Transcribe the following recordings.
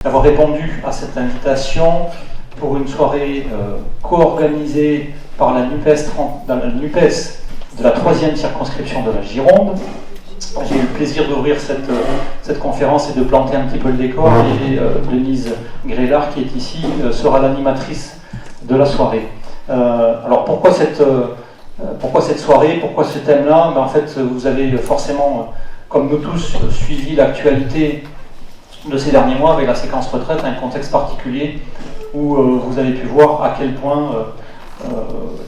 D'avoir répondu à cette invitation pour une soirée co-organisée par la NUPES de la 3e circonscription de la Gironde. J'ai eu le plaisir d'ouvrir cette conférence et de planter un petit peu le décor. Et Denise Grélard, qui est ici, sera l'animatrice de la soirée. Alors pourquoi cette soirée, pourquoi ce thème-là? En fait, vous avez forcément, comme nous tous, suivi l'actualité de ces derniers mois avec la séquence retraite, un contexte particulier où vous avez pu voir à quel point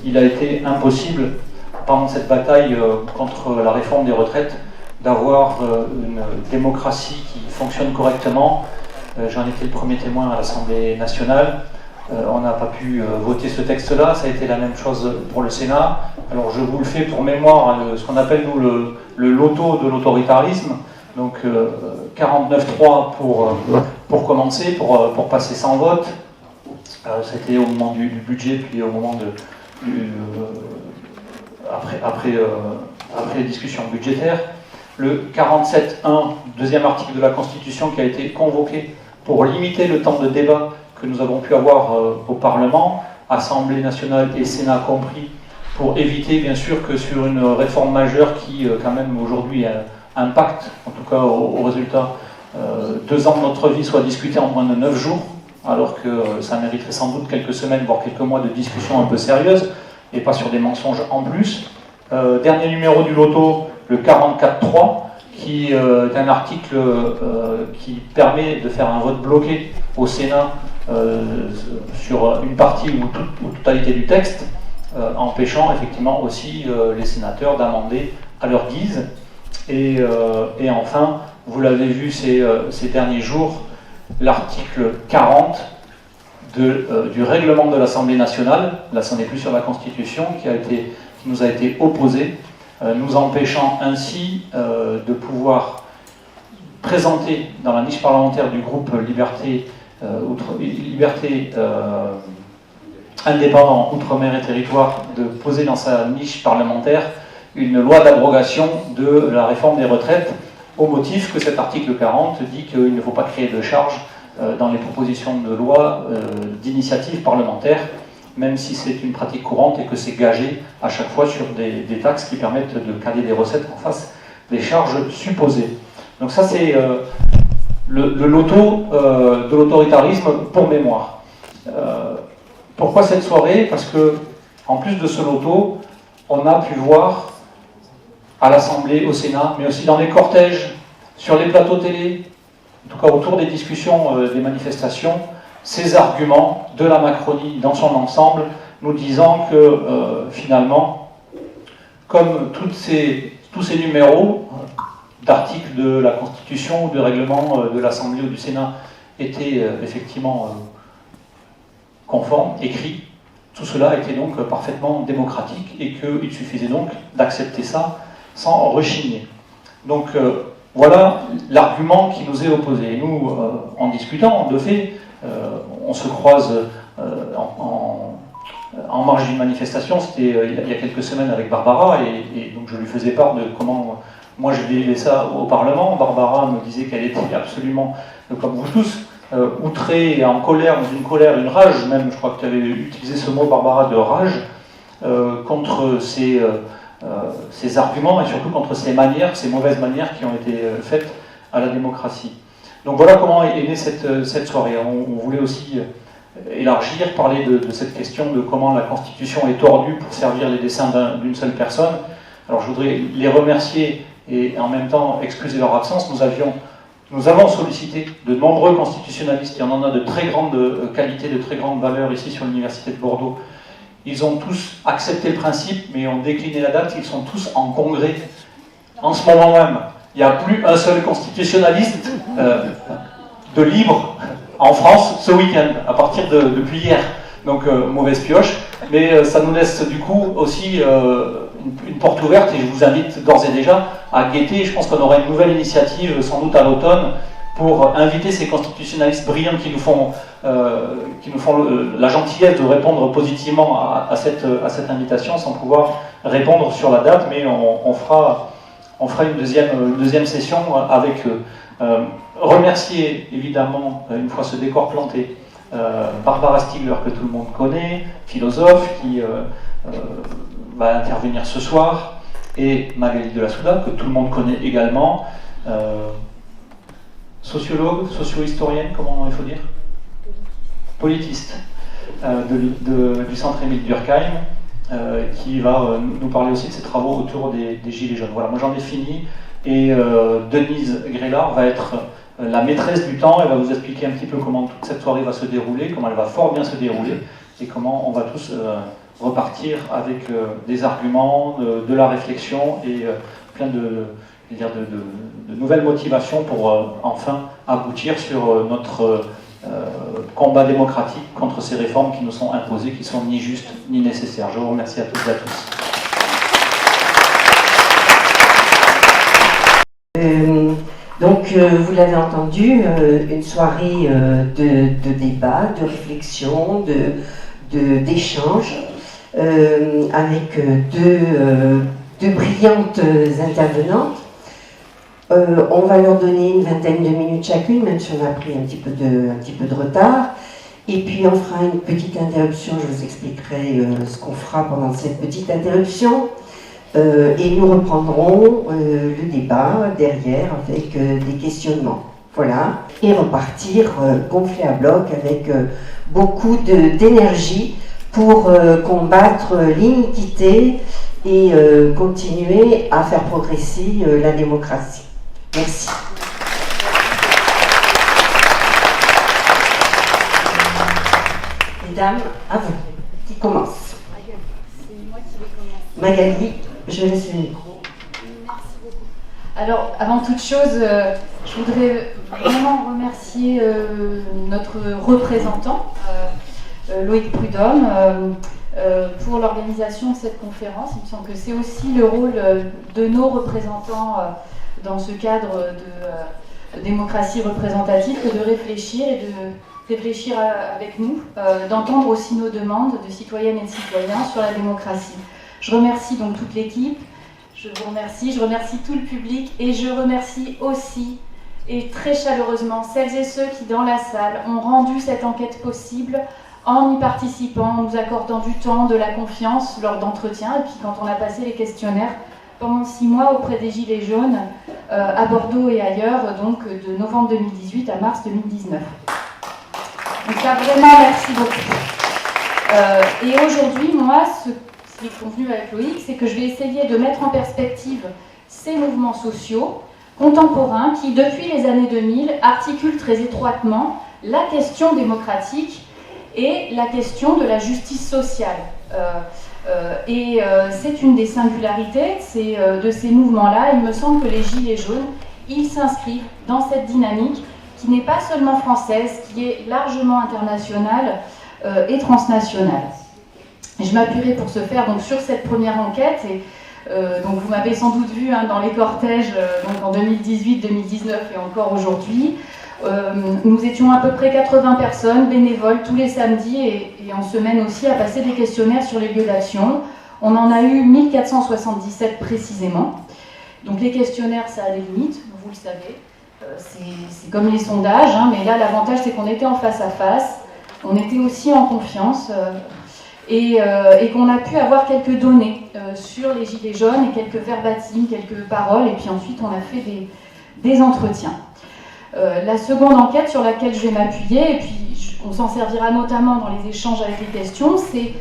il a été impossible pendant cette bataille contre la réforme des retraites d'avoir une démocratie qui fonctionne correctement. J'en étais le premier témoin à l'Assemblée nationale. On n'a pas pu voter ce texte-là, ça a été la même chose pour le Sénat. Alors je vous le fais pour mémoire, ce qu'on appelle nous le loto de l'autoritarisme. Donc 49-3 pour commencer, pour passer sans vote. C'était au moment du budget, puis au moment après les discussions budgétaires. Le 47.1, deuxième article de la Constitution, qui a été convoqué pour limiter le temps de débat que nous avons pu avoir au Parlement, Assemblée nationale et Sénat compris, pour éviter bien sûr que sur une réforme majeure qui quand même aujourd'hui impacte, en tout cas au résultat, 2 ans de notre vie soit discuté en moins de 9 jours, alors que ça mériterait sans doute quelques semaines, voire quelques mois de discussion un peu sérieuse, et pas sur des mensonges en plus. Dernier numéro du loto, le 44.3, qui est un article qui permet de faire un vote bloqué au Sénat sur une partie ou totalité du texte, empêchant effectivement aussi les sénateurs d'amender à leur guise. Et enfin, vous l'avez vu ces derniers jours, l'article 40 du règlement de l'Assemblée nationale, là ce n'est plus sur la Constitution, qui nous a été opposé, nous empêchant ainsi de pouvoir présenter dans la niche parlementaire du groupe Liberté Indépendant Outre-mer et Territoire, de poser dans sa niche parlementaire une loi d'abrogation de la réforme des retraites, au motif que cet article 40 dit qu'il ne faut pas créer de charges dans les propositions de loi d'initiative parlementaire, même si c'est une pratique courante et que c'est gagé à chaque fois sur des taxes qui permettent de caler des recettes en face des charges supposées. Donc ça c'est le loto de l'autoritarisme pour mémoire. Pourquoi cette soirée? Parce que, en plus de ce loto, on a pu voir à l'Assemblée, au Sénat, mais aussi dans les cortèges, sur les plateaux télé, en tout cas autour des discussions, des manifestations, ces arguments de la Macronie dans son ensemble, nous disant que finalement, comme tous ces numéros d'articles de la Constitution ou de règlement de l'Assemblée ou du Sénat étaient effectivement conformes, écrits, tout cela était donc parfaitement démocratique et qu'il suffisait donc d'accepter ça sans rechigner. Donc voilà l'argument qui nous est opposé. Et nous, en discutant, de fait, on se croise en marge d'une manifestation, c'était il y a quelques semaines avec Barbara, et donc je lui faisais part de comment moi je vivais ça au Parlement. Barbara me disait qu'elle était absolument, comme vous tous, outrée et en colère, dans une colère, une rage même, je crois que tu avais utilisé ce mot, Barbara, de rage, contre ces arguments et surtout contre ces manières, ces mauvaises manières qui ont été faites à la démocratie. Donc voilà comment est née cette soirée. On voulait aussi élargir, parler de cette question de comment la Constitution est tordue pour servir les desseins d'une seule personne. Alors je voudrais les remercier et en même temps excuser leur absence. Nous avons sollicité de nombreux constitutionnalistes, il y en a de très grande qualité, de très grande valeur ici sur l'Université de Bordeaux. Ils ont tous accepté le principe, mais ont décliné la date. Ils sont tous en congrès en ce moment même. Il n'y a plus un seul constitutionnaliste de libre en France ce week-end, à partir depuis hier. Donc mauvaise pioche. Mais ça nous laisse du coup aussi une porte ouverte, et je vous invite d'ores et déjà à guetter. Je pense qu'on aura une nouvelle initiative, sans doute à l'automne, pour inviter ces constitutionnalistes brillants qui nous font la gentillesse de répondre positivement à cette invitation, sans pouvoir répondre sur la date, mais on fera une deuxième session Remercier évidemment, une fois ce décor planté, Barbara Stiegler, que tout le monde connaît, philosophe, qui va intervenir ce soir, et Magali de la Souda, que tout le monde connaît également, sociologue, socio-historienne, comment il faut dire, politiste du centre Émile Durkheim, qui va nous parler aussi de ses travaux autour des Gilets jaunes. Voilà, moi j'en ai fini, et Denise Grélard va être la maîtresse du temps. Elle va vous expliquer un petit peu comment toute cette soirée va se dérouler, comment elle va fort bien se dérouler, et comment on va tous repartir avec des arguments, de la réflexion, et plein de nouvelles motivations pour enfin aboutir sur notre combat démocratique contre ces réformes qui nous sont imposées, qui sont ni justes ni nécessaires. Je vous remercie à toutes et à tous. Donc, vous l'avez entendu, une soirée de débat, de réflexion, d'échange, avec deux brillantes intervenantes. On va leur donner une vingtaine de minutes chacune, même si on a pris un petit peu de retard. Et puis on fera une petite interruption, je vous expliquerai ce qu'on fera pendant cette petite interruption. Et nous reprendrons le débat derrière avec des questionnements. Voilà. Et repartir gonflé à bloc avec beaucoup d'énergie pour combattre l'iniquité et continuer à faire progresser la démocratie. Merci. Mesdames, à vous. Qui commence? C'est moi qui vais commencer. Magali, je laisse le micro. Merci beaucoup. Alors, avant toute chose, je voudrais vraiment remercier notre représentant, Loïc Prudhomme, pour l'organisation de cette conférence. Il me semble que c'est aussi le rôle de nos représentants dans ce cadre de démocratie représentative que de réfléchir et de réfléchir avec nous, d'entendre aussi nos demandes de citoyennes et de citoyens sur la démocratie. Je remercie donc toute l'équipe, je remercie tout le public, et je remercie aussi et très chaleureusement celles et ceux qui dans la salle ont rendu cette enquête possible en y participant, en nous accordant du temps, de la confiance lors d'entretiens, et puis quand on a passé les questionnaires pendant 6 mois auprès des Gilets jaunes à Bordeaux et ailleurs, donc de novembre 2018 à mars 2019. Donc ça, vraiment, merci beaucoup. Et aujourd'hui, moi, ce qui est convenu avec Loïc, c'est que je vais essayer de mettre en perspective ces mouvements sociaux contemporains qui, depuis les années 2000, articulent très étroitement la question démocratique et la question de la justice sociale. C'est une des singularités de ces mouvements-là. Il me semble que les Gilets jaunes, ils s'inscrivent dans cette dynamique qui n'est pas seulement française, qui est largement internationale et transnationale. Et je m'appuierai pour ce faire donc, sur cette première enquête. Et, donc vous m'avez sans doute vu dans les cortèges donc en 2018, 2019 et encore aujourd'hui. Nous étions à peu près 80 personnes bénévoles tous les samedis et en semaine aussi à passer des questionnaires sur les lieux d'action. On en a eu 1477 précisément. Donc les questionnaires, ça a des limites, vous le savez. C'est comme les sondages, mais là l'avantage c'est qu'on était en face à face, on était aussi en confiance et qu'on a pu avoir quelques données sur les Gilets jaunes et quelques verbatims, quelques paroles, et puis ensuite on a fait des entretiens. La seconde enquête sur laquelle je vais m'appuyer, et puis on s'en servira notamment dans les échanges avec les questions, c'est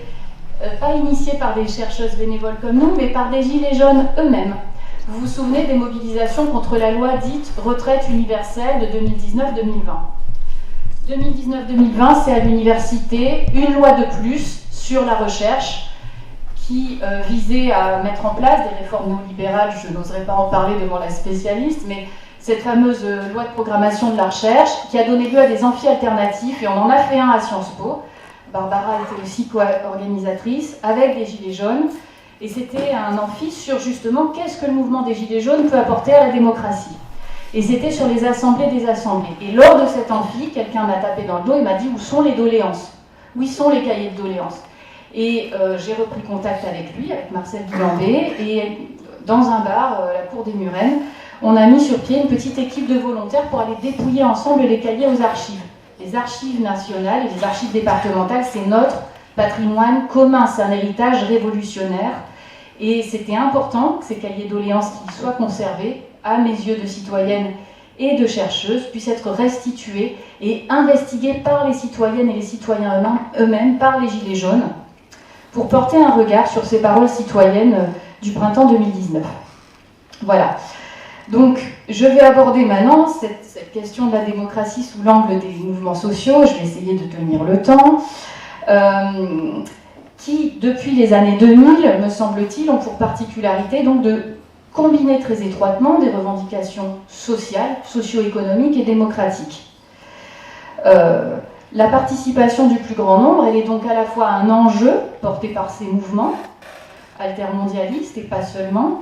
pas initié par des chercheuses bénévoles comme nous, mais par des Gilets jaunes eux-mêmes. Vous vous souvenez des mobilisations contre la loi dite retraite universelle de 2019-2020. 2019-2020, c'est à l'université une loi de plus sur la recherche qui visait à mettre en place des réformes néolibérales. Je n'oserais pas en parler devant la spécialiste, mais cette fameuse loi de programmation de la recherche qui a donné lieu à des amphis alternatifs, et on en a fait un à Sciences Po. Barbara était aussi co-organisatrice avec des Gilets jaunes. Et c'était un amphi sur justement qu'est-ce que le mouvement des Gilets jaunes peut apporter à la démocratie. Et c'était sur les assemblées des assemblées. Et lors de cet amphi, quelqu'un m'a tapé dans le dos et m'a dit où sont les doléances? Où sont les cahiers de doléances? Et j'ai repris contact avec lui, avec Marcel Dulandé, et dans un bar, la cour des Murennes, on a mis sur pied une petite équipe de volontaires pour aller dépouiller ensemble les cahiers aux archives. Les archives nationales et les archives départementales, c'est notre patrimoine commun, c'est un héritage révolutionnaire. Et c'était important que ces cahiers doléances qui soient conservés, à mes yeux de citoyenne et de chercheuse, puissent être restitués et investigués par les citoyennes et les citoyens eux-mêmes, par les Gilets jaunes, pour porter un regard sur ces paroles citoyennes du printemps 2019. Voilà. Donc, je vais aborder maintenant cette question de la démocratie sous l'angle des mouvements sociaux. Je vais essayer de tenir le temps. Qui, depuis les années 2000, me semble-t-il, ont pour particularité donc de combiner très étroitement des revendications sociales, socio-économiques et démocratiques. La participation du plus grand nombre, elle est donc à la fois un enjeu porté par ces mouvements altermondialistes et pas seulement.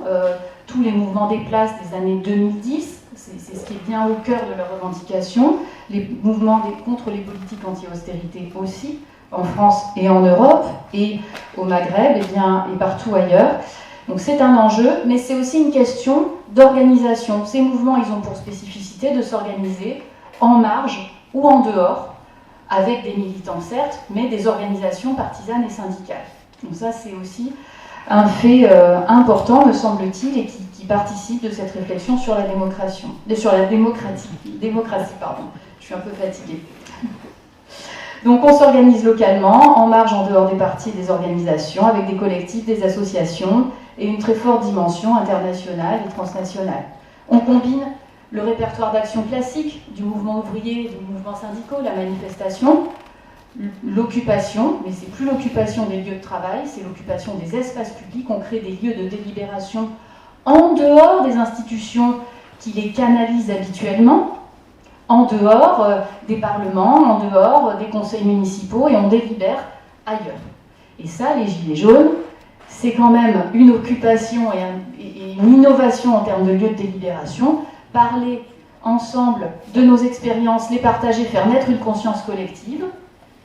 Tous les mouvements des places des années 2010, c'est ce qui est bien au cœur de leurs revendications. Les mouvements contre les politiques anti-austérité aussi, en France et en Europe, et au Maghreb et partout ailleurs. Donc c'est un enjeu, mais c'est aussi une question d'organisation. Ces mouvements, ils ont pour spécificité de s'organiser en marge ou en dehors, avec des militants certes, mais des organisations partisanes et syndicales. Donc ça, c'est aussi un fait important, me semble-t-il, et qui participe de cette réflexion sur la démocratie. Démocratie, pardon. Je suis un peu fatiguée. Donc on s'organise localement, en marge, en dehors des partis et des organisations, avec des collectifs, des associations, et une très forte dimension internationale et transnationale. On combine le répertoire d'action classique du mouvement ouvrier, du mouvement syndicaux, la manifestation, l'occupation, mais c'est plus l'occupation des lieux de travail, c'est l'occupation des espaces publics. On crée des lieux de délibération en dehors des institutions qui les canalisent habituellement, en dehors des parlements, en dehors des conseils municipaux, et on délibère ailleurs. Et ça, les Gilets jaunes, c'est quand même une occupation et une innovation en termes de lieux de délibération. Parler ensemble de nos expériences, les partager, faire naître une conscience collective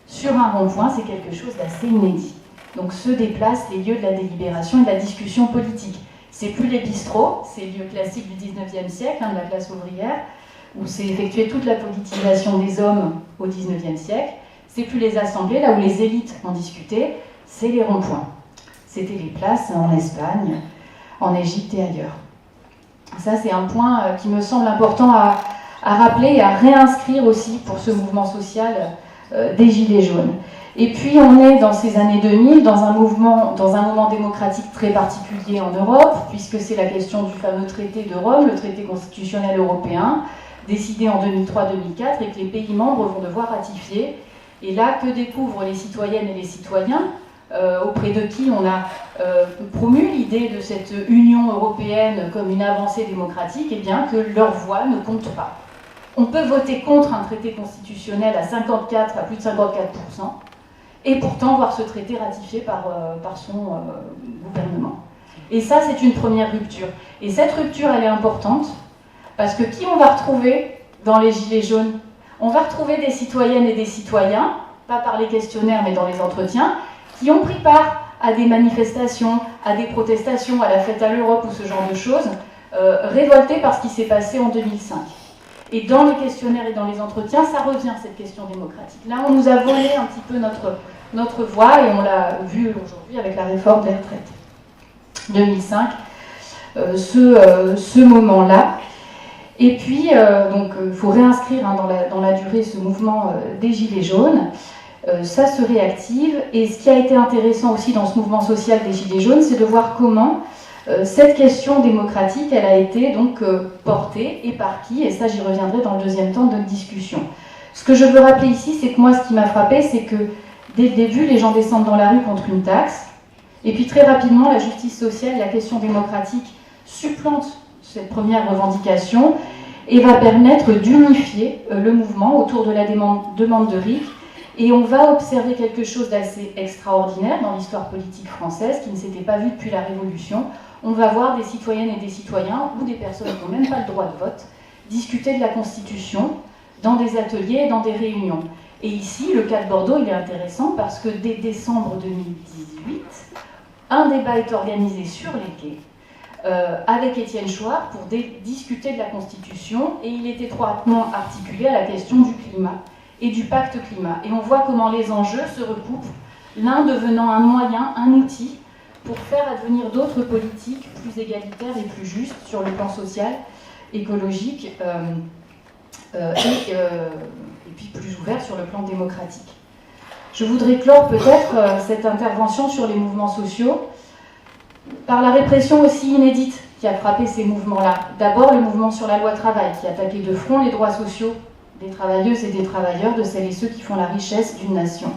sur un rond-point, c'est quelque chose d'assez inédit. Donc se déplacent les lieux de la délibération et de la discussion politique. C'est plus les bistrots, ces lieux classiques du 19e siècle, de la classe ouvrière, où s'est effectuée toute la politisation des hommes au 19e siècle. C'est plus les assemblées, là où les élites ont discuté, c'est les ronds-points. C'était les places en Espagne, en Égypte et ailleurs. Ça, c'est un point qui me semble important à rappeler et à réinscrire aussi pour ce mouvement social des Gilets jaunes. Et puis, on est dans ces années 2000 dans un moment démocratique très particulier en Europe, puisque c'est la question du fameux traité de Rome, le traité constitutionnel européen, décidé en 2003-2004 et que les pays membres vont devoir ratifier. Et là, que découvrent les citoyennes et les citoyens auprès de qui on a promu l'idée de cette Union européenne comme une avancée démocratique, eh bien que leur voix ne compte pas. On peut voter contre un traité constitutionnel à plus de 54%, et pourtant voir ce traité ratifié par son gouvernement. Et ça, c'est une première rupture. Et cette rupture, elle est importante, parce que qui on va retrouver dans les Gilets jaunes? On va retrouver des citoyennes et des citoyens, pas par les questionnaires, mais dans les entretiens, qui ont pris part à des manifestations, à des protestations, à la fête à l'Europe ou ce genre de choses, révoltés par ce qui s'est passé en 2005. Et dans les questionnaires et dans les entretiens, ça revient, cette question démocratique. Là, on nous a volé un petit peu notre voix, et on l'a vu aujourd'hui avec la réforme des retraites. 2005, ce moment-là. Et puis, il faut réinscrire dans la durée ce mouvement des Gilets jaunes. Ça se réactive, et ce qui a été intéressant aussi dans ce mouvement social des Gilets jaunes, c'est de voir comment cette question démocratique, elle a été donc portée, et par qui, et ça j'y reviendrai dans le deuxième temps de discussion. Ce que je veux rappeler ici, c'est que moi, ce qui m'a frappé, c'est que dès le début, les gens descendent dans la rue contre une taxe, et puis très rapidement, la justice sociale, la question démocratique supplante cette première revendication et va permettre d'unifier le mouvement autour de la demande de RIC. Et on va observer quelque chose d'assez extraordinaire dans l'histoire politique française, qui ne s'était pas vu depuis la Révolution. On va voir des citoyennes et des citoyens, ou des personnes qui n'ont même pas le droit de vote, discuter de la Constitution dans des ateliers et dans des réunions. Et ici, le cas de Bordeaux, il est intéressant parce que dès décembre 2018, un débat est organisé sur les quais avec Étienne Chouard pour discuter de la Constitution, et il est étroitement articulé à la question du climat et du pacte climat. Et on voit comment les enjeux se recoupent, l'un devenant un moyen, un outil, pour faire advenir d'autres politiques plus égalitaires et plus justes sur le plan social, écologique et puis plus ouvertes sur le plan démocratique. Je voudrais clore peut-être cette intervention sur les mouvements sociaux par la répression aussi inédite qui a frappé ces mouvements-là. D'abord, le mouvement sur la loi travail, qui attaquait de front les droits sociaux des travailleuses et des travailleurs, de celles et ceux qui font la richesse d'une nation.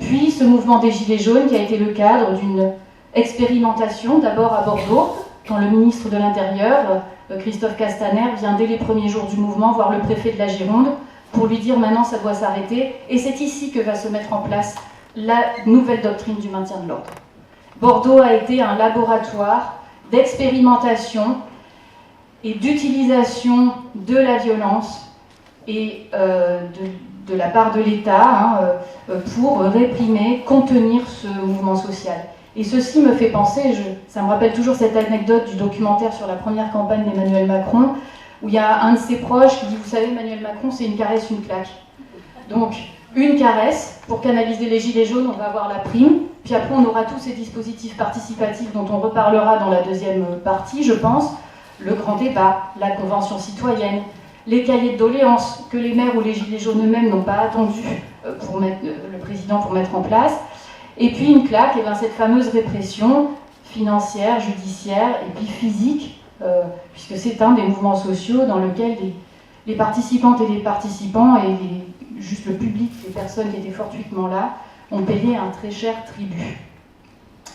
Puis, ce mouvement des Gilets jaunes, qui a été le cadre d'une expérimentation, d'abord à Bordeaux, quand le ministre de l'Intérieur, Christophe Castaner, vient dès les premiers jours du mouvement voir le préfet de la Gironde pour lui dire maintenant ça doit s'arrêter, et c'est ici que va se mettre en place la nouvelle doctrine du maintien de l'ordre. Bordeaux a été un laboratoire d'expérimentation et d'utilisation de la violence et de la part de l'État pour réprimer, contenir ce mouvement social. Et ceci me fait penser, ça me rappelle toujours cette anecdote du documentaire sur la première campagne d'Emmanuel Macron, où il y a un de ses proches qui dit « Vous savez, Emmanuel Macron, c'est une caresse, une claque. » Donc, une caresse, pour canaliser les gilets jaunes, on va avoir la prime, puis après on aura tous ces dispositifs participatifs dont on reparlera dans la deuxième partie, je pense, le grand débat, la convention citoyenne, les cahiers de doléances que les maires ou les gilets jaunes eux-mêmes n'ont pas attendu pour le président pour mettre en place, et puis une claque, et bien cette fameuse répression financière, judiciaire, et puis physique, puisque c'est un des mouvements sociaux dans lequel les participantes et les participants et juste le public, les personnes qui étaient fortuitement là, ont payé un très cher tribut.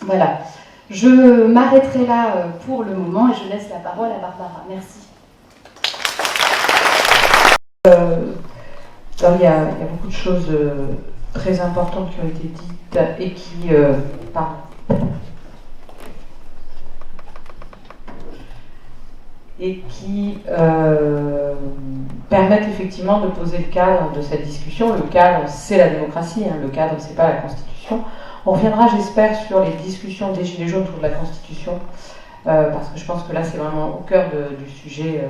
Voilà. Je m'arrêterai là pour le moment et je laisse la parole à Barbara. Merci. Alors, il y a beaucoup de choses très importantes qui ont été dites et qui... pardon. Et qui permettent effectivement de poser le cadre de cette discussion. Le cadre, c'est la démocratie, le cadre, c'est pas la Constitution. On reviendra, j'espère, sur les discussions des Gilets jaunes autour de la Constitution, parce que je pense que là, c'est vraiment au cœur du sujet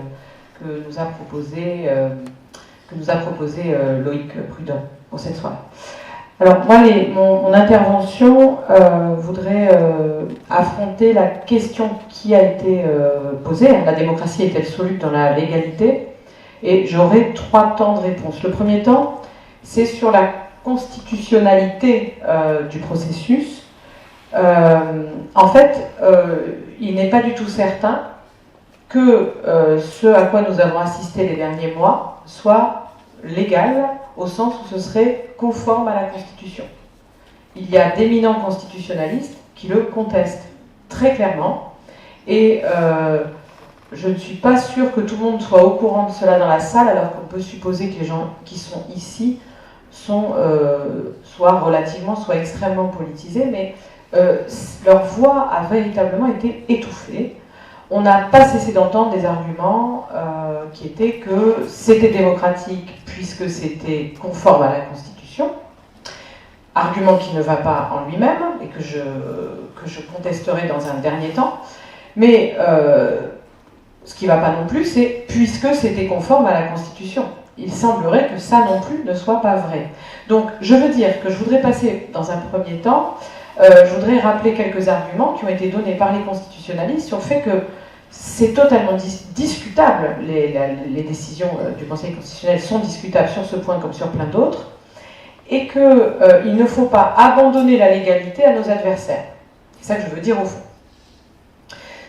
que nous a proposé Loïc Prudhomme pour cette soirée. Alors moi, mon intervention voudrait affronter la question qui a été posée. La démocratie est-elle soluble dans la légalité? Et j'aurai 3 temps de réponse. Le premier temps, c'est sur la constitutionnalité du processus. En fait, il n'est pas du tout certain que ce à quoi nous avons assisté les derniers mois soit légal, au sens où ce serait conforme à la Constitution. Il y a d'éminents constitutionnalistes qui le contestent très clairement, et je ne suis pas sûre que tout le monde soit au courant de cela dans la salle, alors qu'on peut supposer que les gens qui sont ici sont soit relativement, soit extrêmement politisés, mais leur voix a véritablement été étouffée. On n'a pas cessé d'entendre des arguments qui étaient que c'était démocratique puisque c'était conforme à la Constitution, argument qui ne va pas en lui-même et que je contesterai dans un dernier temps, mais ce qui ne va pas non plus, c'est puisque c'était conforme à la Constitution. Il semblerait que ça non plus ne soit pas vrai. Donc je veux dire que je voudrais passer dans un premier temps, je voudrais rappeler quelques arguments qui ont été donnés par les constitutionnalistes sur le fait que c'est totalement discutable, les décisions du Conseil constitutionnel sont discutables sur ce point comme sur plein d'autres, et qu'il ne faut pas abandonner la légalité à nos adversaires. C'est ça que je veux dire au fond.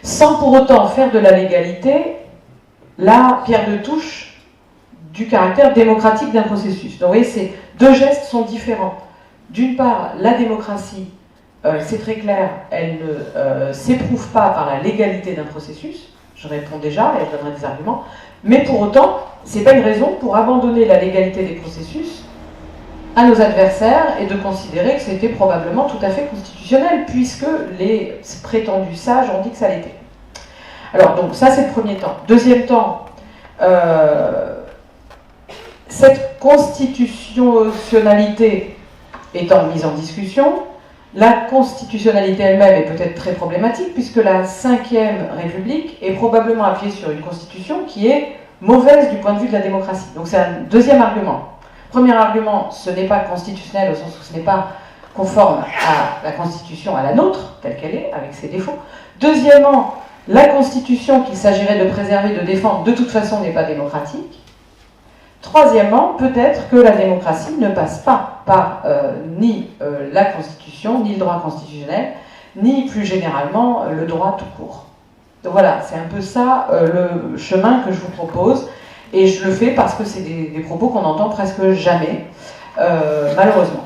Sans pour autant faire de la légalité la pierre de touche du caractère démocratique d'un processus. Donc vous voyez, ces 2 gestes sont différents. D'une part, la démocratie, c'est très clair, elle ne s'éprouve pas par la légalité d'un processus, je réponds déjà et je donnerai des arguments, mais pour autant, ce n'est pas une raison pour abandonner la légalité des processus à nos adversaires et de considérer que c'était probablement tout à fait constitutionnel, puisque les prétendus sages ont dit que ça l'était. Alors, donc, ça c'est le premier temps. Deuxième temps, cette constitutionnalité étant mise en discussion, La constitutionnalité elle-même est peut-être très problématique, puisque la Ve République est probablement appuyée sur une constitution qui est mauvaise du point de vue de la démocratie. Donc c'est un deuxième argument. Premier argument, ce n'est pas constitutionnel au sens où ce n'est pas conforme à la Constitution, à la nôtre, telle qu'elle est, avec ses défauts. Deuxièmement, la Constitution qu'il s'agirait de préserver, de défendre, de toute façon n'est pas démocratique. Troisièmement, peut-être que la démocratie ne passe pas par ni la Constitution, ni le droit constitutionnel, ni plus généralement le droit tout court. Donc voilà, c'est un peu ça le chemin que je vous propose, et je le fais parce que c'est des propos qu'on entend presque jamais, malheureusement.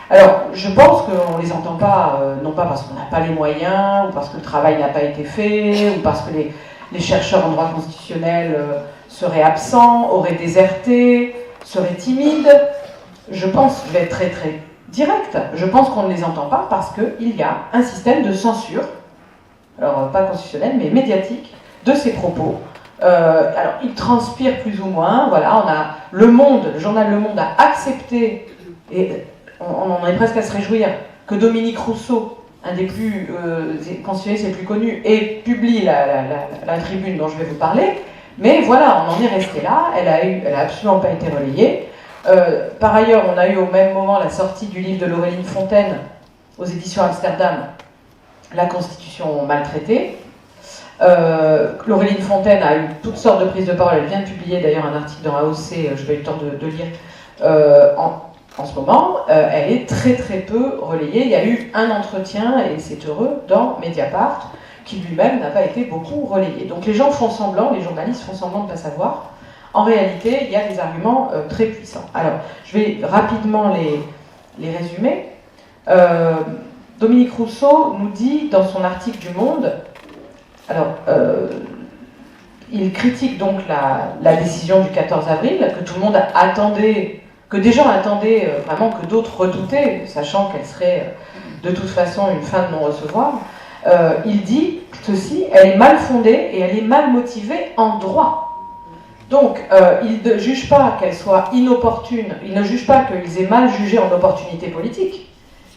Alors, je pense qu'on ne les entend pas, non pas parce qu'on n'a pas les moyens, ou parce que le travail n'a pas été fait, ou parce que les chercheurs en droit constitutionnel seraient absents, auraient déserté, seraient timides. Je pense, je vais être très très direct, je pense qu'on ne les entend pas parce qu'il y a un système de censure, alors pas constitutionnel, mais médiatique, de ces propos. Alors, il transpire plus ou moins, voilà, on a Le Monde, le journal Le Monde a accepté, et on en est presque à se réjouir, que Dominique Rousseau, un des plus constitutionnalistes les plus connus, et publie la tribune dont je vais vous parler, mais voilà, on en est resté là, elle a absolument pas été relayée. Par ailleurs, on a eu au même moment la sortie du livre de Laureline Fontaine aux éditions Amsterdam, La Constitution maltraitée. Laureline Fontaine a eu toutes sortes de prises de parole, elle vient de publier d'ailleurs un article dans AOC, je vais eu le temps de lire, en ce moment, elle est très très peu relayée. Il y a eu un entretien, et c'est heureux, dans Mediapart, qui lui-même n'a pas été beaucoup relayé. Donc les gens font semblant, les journalistes font semblant de ne pas savoir. En réalité, il y a des arguments très puissants. Alors, je vais rapidement les résumer. Dominique Rousseau nous dit dans son article du Monde, alors, il critique donc la décision du 14 avril, que tout le monde attendait, que des gens attendaient vraiment, que d'autres redoutaient, sachant qu'elle serait de toute façon une fin de non-recevoir. Il dit ceci, elle est mal fondée et elle est mal motivée en droit. Donc, il ne juge pas qu'elle soit inopportune, il ne juge pas qu'ils aient mal jugé en opportunité politique.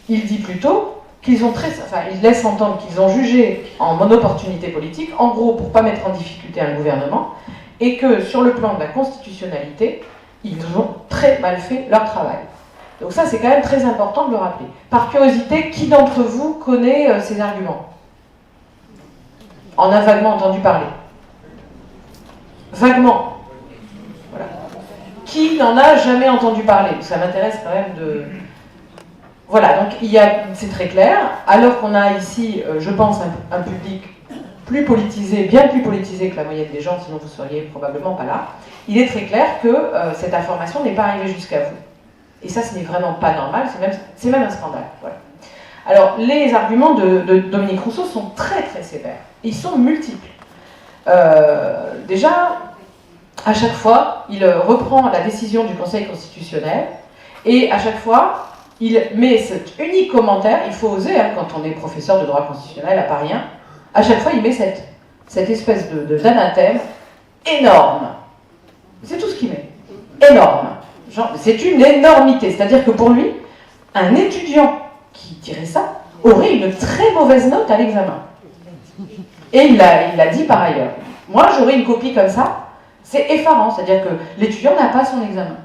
Il dit plutôt qu'ils ont il laisse entendre qu'ils ont jugé en opportunité politique, en gros pour ne pas mettre en difficulté un gouvernement, et que sur le plan de la constitutionnalité, ils ont très mal fait leur travail. Donc ça, c'est quand même très important de le rappeler. Par curiosité, qui d'entre vous connaît ces arguments ? En a vaguement entendu parler. Vaguement. Voilà. Qui n'en a jamais entendu parler ? Ça m'intéresse quand même de... Voilà, donc c'est très clair. Alors qu'on a ici, je pense, un public plus politisé, bien plus politisé que la moyenne des gens, sinon vous ne seriez probablement pas là, il est très clair que cette information n'est pas arrivée jusqu'à vous. Et ça, ce n'est vraiment pas normal, c'est même un scandale. Voilà. Alors, les arguments de Dominique Rousseau sont très très sévères. Ils sont multiples. Déjà, à chaque fois, il reprend la décision du Conseil constitutionnel, et à chaque fois, il met cet unique commentaire, il faut oser, hein, quand on est professeur de droit constitutionnel à Paris 1, à chaque fois, il met cette espèce d'anathème énorme. C'est tout ce qu'il met. Énorme. C'est une énormité. C'est-à-dire que pour lui, un étudiant qui dirait ça aurait une très mauvaise note à l'examen. Et il l'a dit par ailleurs. Moi, j'aurais une copie comme ça, c'est effarant. C'est-à-dire que l'étudiant n'a pas son examen.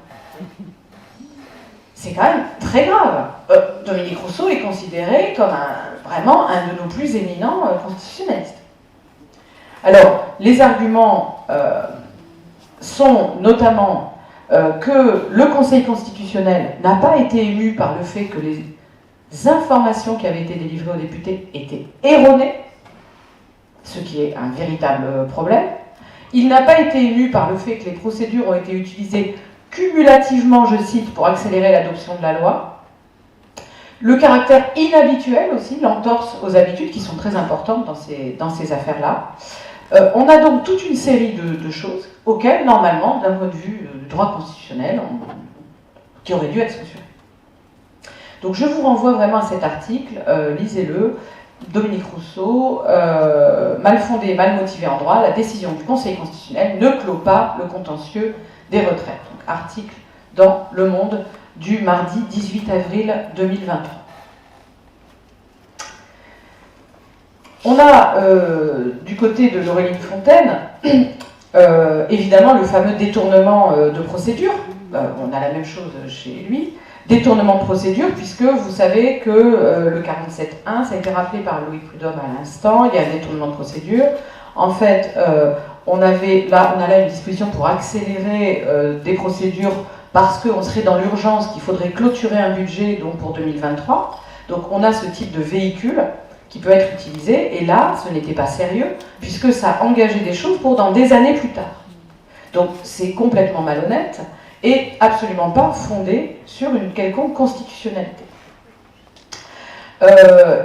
C'est quand même très grave. Dominique Rousseau est considéré comme vraiment un de nos plus éminents constitutionnalistes. Alors, les arguments sont notamment que le Conseil constitutionnel n'a pas été ému par le fait que les informations qui avaient été délivrées aux députés étaient erronées, ce qui est un véritable problème. Il n'a pas été ému par le fait que les procédures ont été utilisées cumulativement, je cite, pour accélérer l'adoption de la loi. Le caractère inhabituel aussi, l'entorse aux habitudes, qui sont très importantes dans ces affaires-là. On a donc toute une série de choses auxquelles, normalement, d'un point de vue du droit constitutionnel, qui aurait dû être censuré. Donc je vous renvoie vraiment à cet article, lisez-le, Dominique Rousseau, mal fondé et mal motivé en droit, la décision du Conseil constitutionnel ne clôt pas le contentieux des retraites. Donc, article dans Le Monde du mardi 18 avril 2023. On a, du côté de Laureline Fontaine, évidemment le fameux détournement de procédure. On a la même chose chez lui. Détournement de procédure, puisque vous savez que le 47.1, ça a été rappelé par Loïc Prudhomme à l'instant, il y a un détournement de procédure. En fait, on a là une disposition pour accélérer des procédures parce qu'on serait dans l'urgence, qu'il faudrait clôturer un budget donc pour 2023. Donc on a ce type de véhicule qui peut être utilisé, et là, ce n'était pas sérieux, puisque ça engageait des choses pour dans des années plus tard. Donc c'est complètement malhonnête, et absolument pas fondé sur une quelconque constitutionnalité.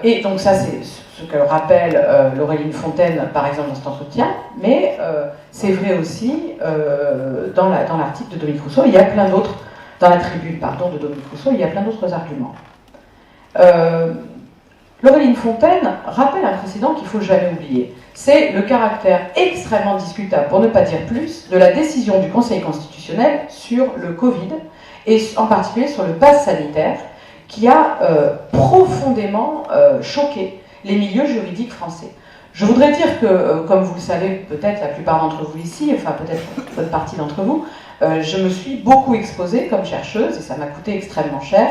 Et donc ça, c'est ce que rappelle Laureline Fontaine, par exemple, dans cet entretien, mais c'est vrai aussi dans l'article de Dominique Rousseau, il y a plein d'autres, dans la tribune, pardon, de Dominique Rousseau, il y a plein d'autres arguments. Laureline Fontaine rappelle un précédent qu'il ne faut jamais oublier. C'est le caractère extrêmement discutable, pour ne pas dire plus, de la décision du Conseil constitutionnel sur le Covid, et en particulier sur le pass sanitaire, qui a profondément choqué les milieux juridiques français. Je voudrais dire que, comme vous le savez, peut-être la plupart d'entre vous ici, enfin peut-être une bonne partie d'entre vous, je me suis beaucoup exposée comme chercheuse, et ça m'a coûté extrêmement cher,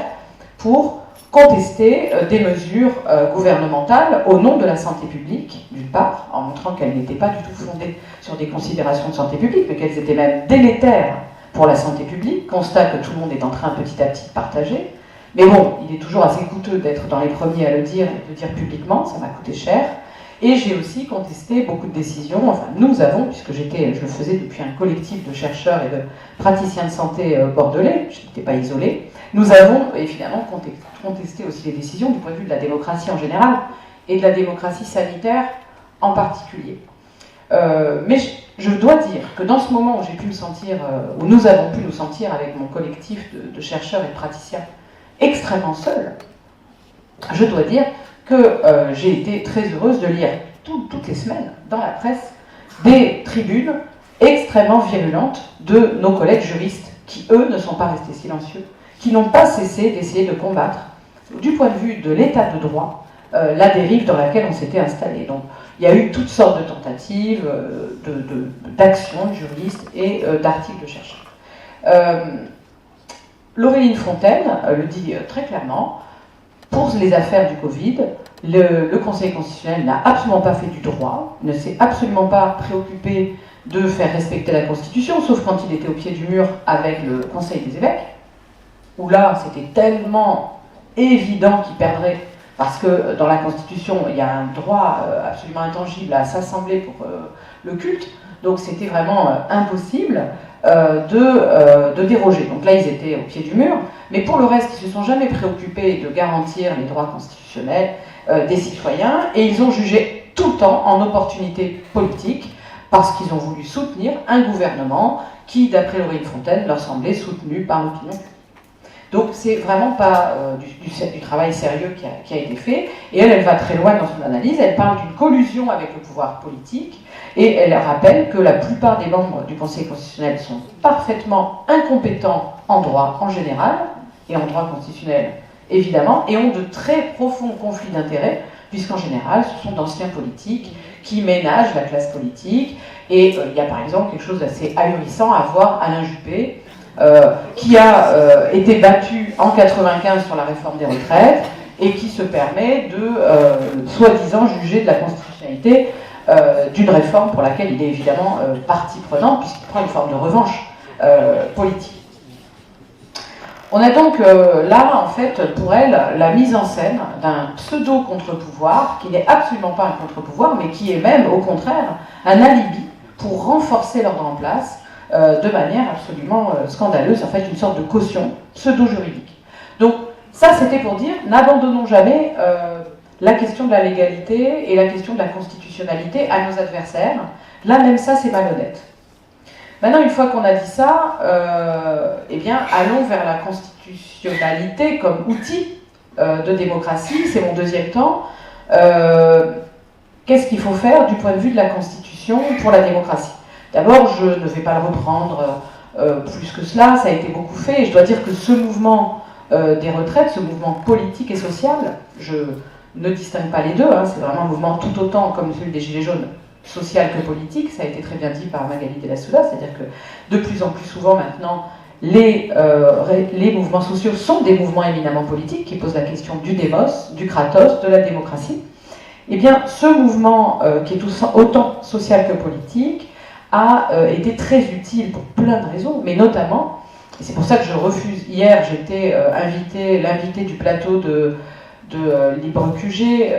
pour contester des mesures gouvernementales au nom de la santé publique, d'une part, en montrant qu'elles n'étaient pas du tout fondées sur des considérations de santé publique, mais qu'elles étaient même délétères pour la santé publique, constat que tout le monde est en train petit à petit de partager. Mais bon, il est toujours assez coûteux d'être dans les premiers à le dire et de le dire publiquement, ça m'a coûté cher. Et j'ai aussi contesté beaucoup de décisions, enfin nous avons, puisque je le faisais depuis un collectif de chercheurs et de praticiens de santé bordelais, je n'étais pas isolée, nous avons évidemment contesté aussi les décisions du point de vue de la démocratie en général et de la démocratie sanitaire en particulier. Mais je dois dire que dans ce moment où j'ai pu me sentir, où nous avons pu nous sentir avec mon collectif de chercheurs et de praticiens extrêmement seuls, je dois dire que j'ai été très heureuse de lire toutes les semaines dans la presse des tribunes extrêmement virulentes de nos collègues juristes qui, eux, ne sont pas restés silencieux, qui n'ont pas cessé d'essayer de combattre, du point de vue de l'état de droit, la dérive dans laquelle on s'était installé. Donc, il y a eu toutes sortes de tentatives, d'actions de juristes et d'articles de chercheurs. Laureline Fontaine le dit très clairement, pour les affaires du Covid, le Conseil constitutionnel n'a absolument pas fait du droit, ne s'est absolument pas préoccupé de faire respecter la Constitution, sauf quand il était au pied du mur avec le Conseil des évêques, où là, c'était tellement évident qu'il perdrait, parce que dans la Constitution, il y a un droit absolument intangible à s'assembler pour le culte, donc c'était vraiment impossible de déroger. Donc là, ils étaient au pied du mur, mais pour le reste, ils ne se sont jamais préoccupés de garantir les droits constitutionnels des citoyens, et ils ont jugé tout le temps en opportunité politique, parce qu'ils ont voulu soutenir un gouvernement qui, d'après Laureline Fontaine, leur semblait soutenu par l'opinion publique. Donc c'est vraiment pas du travail sérieux qui a été fait, et elle va très loin dans son analyse, elle parle d'une collusion avec le pouvoir politique, et elle rappelle que la plupart des membres du Conseil constitutionnel sont parfaitement incompétents en droit en général, et en droit constitutionnel évidemment, et ont de très profonds conflits d'intérêts, puisqu'en général ce sont d'anciens politiques qui ménagent la classe politique, et il y a par exemple quelque chose d'assez ahurissant à voir Alain Juppé, qui a été battu en 1995 sur la réforme des retraites et qui se permet de, soi-disant, juger de la constitutionnalité d'une réforme pour laquelle il est évidemment partie prenante, puisqu'il prend une forme de revanche politique. On a donc là, en fait, pour elle, la mise en scène d'un pseudo-contre-pouvoir qui n'est absolument pas un contre-pouvoir, mais qui est même, au contraire, un alibi pour renforcer l'ordre en place de manière absolument scandaleuse, en fait une sorte de caution pseudo-juridique. Donc ça c'était pour dire, n'abandonnons jamais la question de la légalité et la question de la constitutionnalité à nos adversaires. Là même ça c'est malhonnête. Maintenant une fois qu'on a dit ça, eh bien allons vers la constitutionnalité comme outil de démocratie, c'est mon deuxième temps. Qu'est-ce qu'il faut faire du point de vue de la Constitution pour la démocratie ? D'abord, je ne vais pas le reprendre plus que cela, ça a été beaucoup fait, et je dois dire que ce mouvement des retraites, ce mouvement politique et social, je ne distingue pas les deux, hein, c'est vraiment un mouvement tout autant comme celui des Gilets jaunes, social que politique, ça a été très bien dit par Magali Della Souda, c'est-à-dire que de plus en plus souvent maintenant, les mouvements sociaux sont des mouvements éminemment politiques qui posent la question du démos, du kratos, de la démocratie. Eh bien, ce mouvement, qui est autant social que politique, a été très utile pour plein de raisons, mais notamment, et c'est pour ça que je refuse, hier j'étais l'invité du plateau de Libre QG,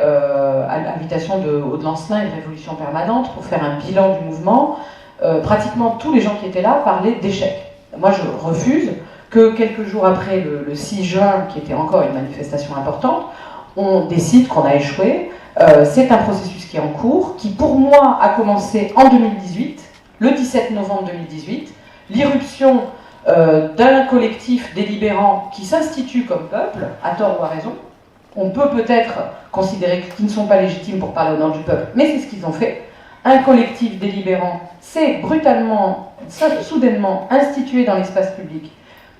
à l'invitation de Aude Lancelin et de Révolution Permanente, pour faire un bilan du mouvement. Pratiquement tous les gens qui étaient là parlaient d'échec. Moi je refuse que quelques jours après le 6 juin, qui était encore une manifestation importante, on décide qu'on a échoué. C'est un processus qui est en cours, qui pour moi a commencé en 2018, le 17 novembre 2018, l'irruption d'un collectif délibérant qui s'institue comme peuple, à tort ou à raison. On peut peut-être considérer qu'ils ne sont pas légitimes pour parler au nom du peuple, mais c'est ce qu'ils ont fait. Un collectif délibérant s'est brutalement, soudainement institué dans l'espace public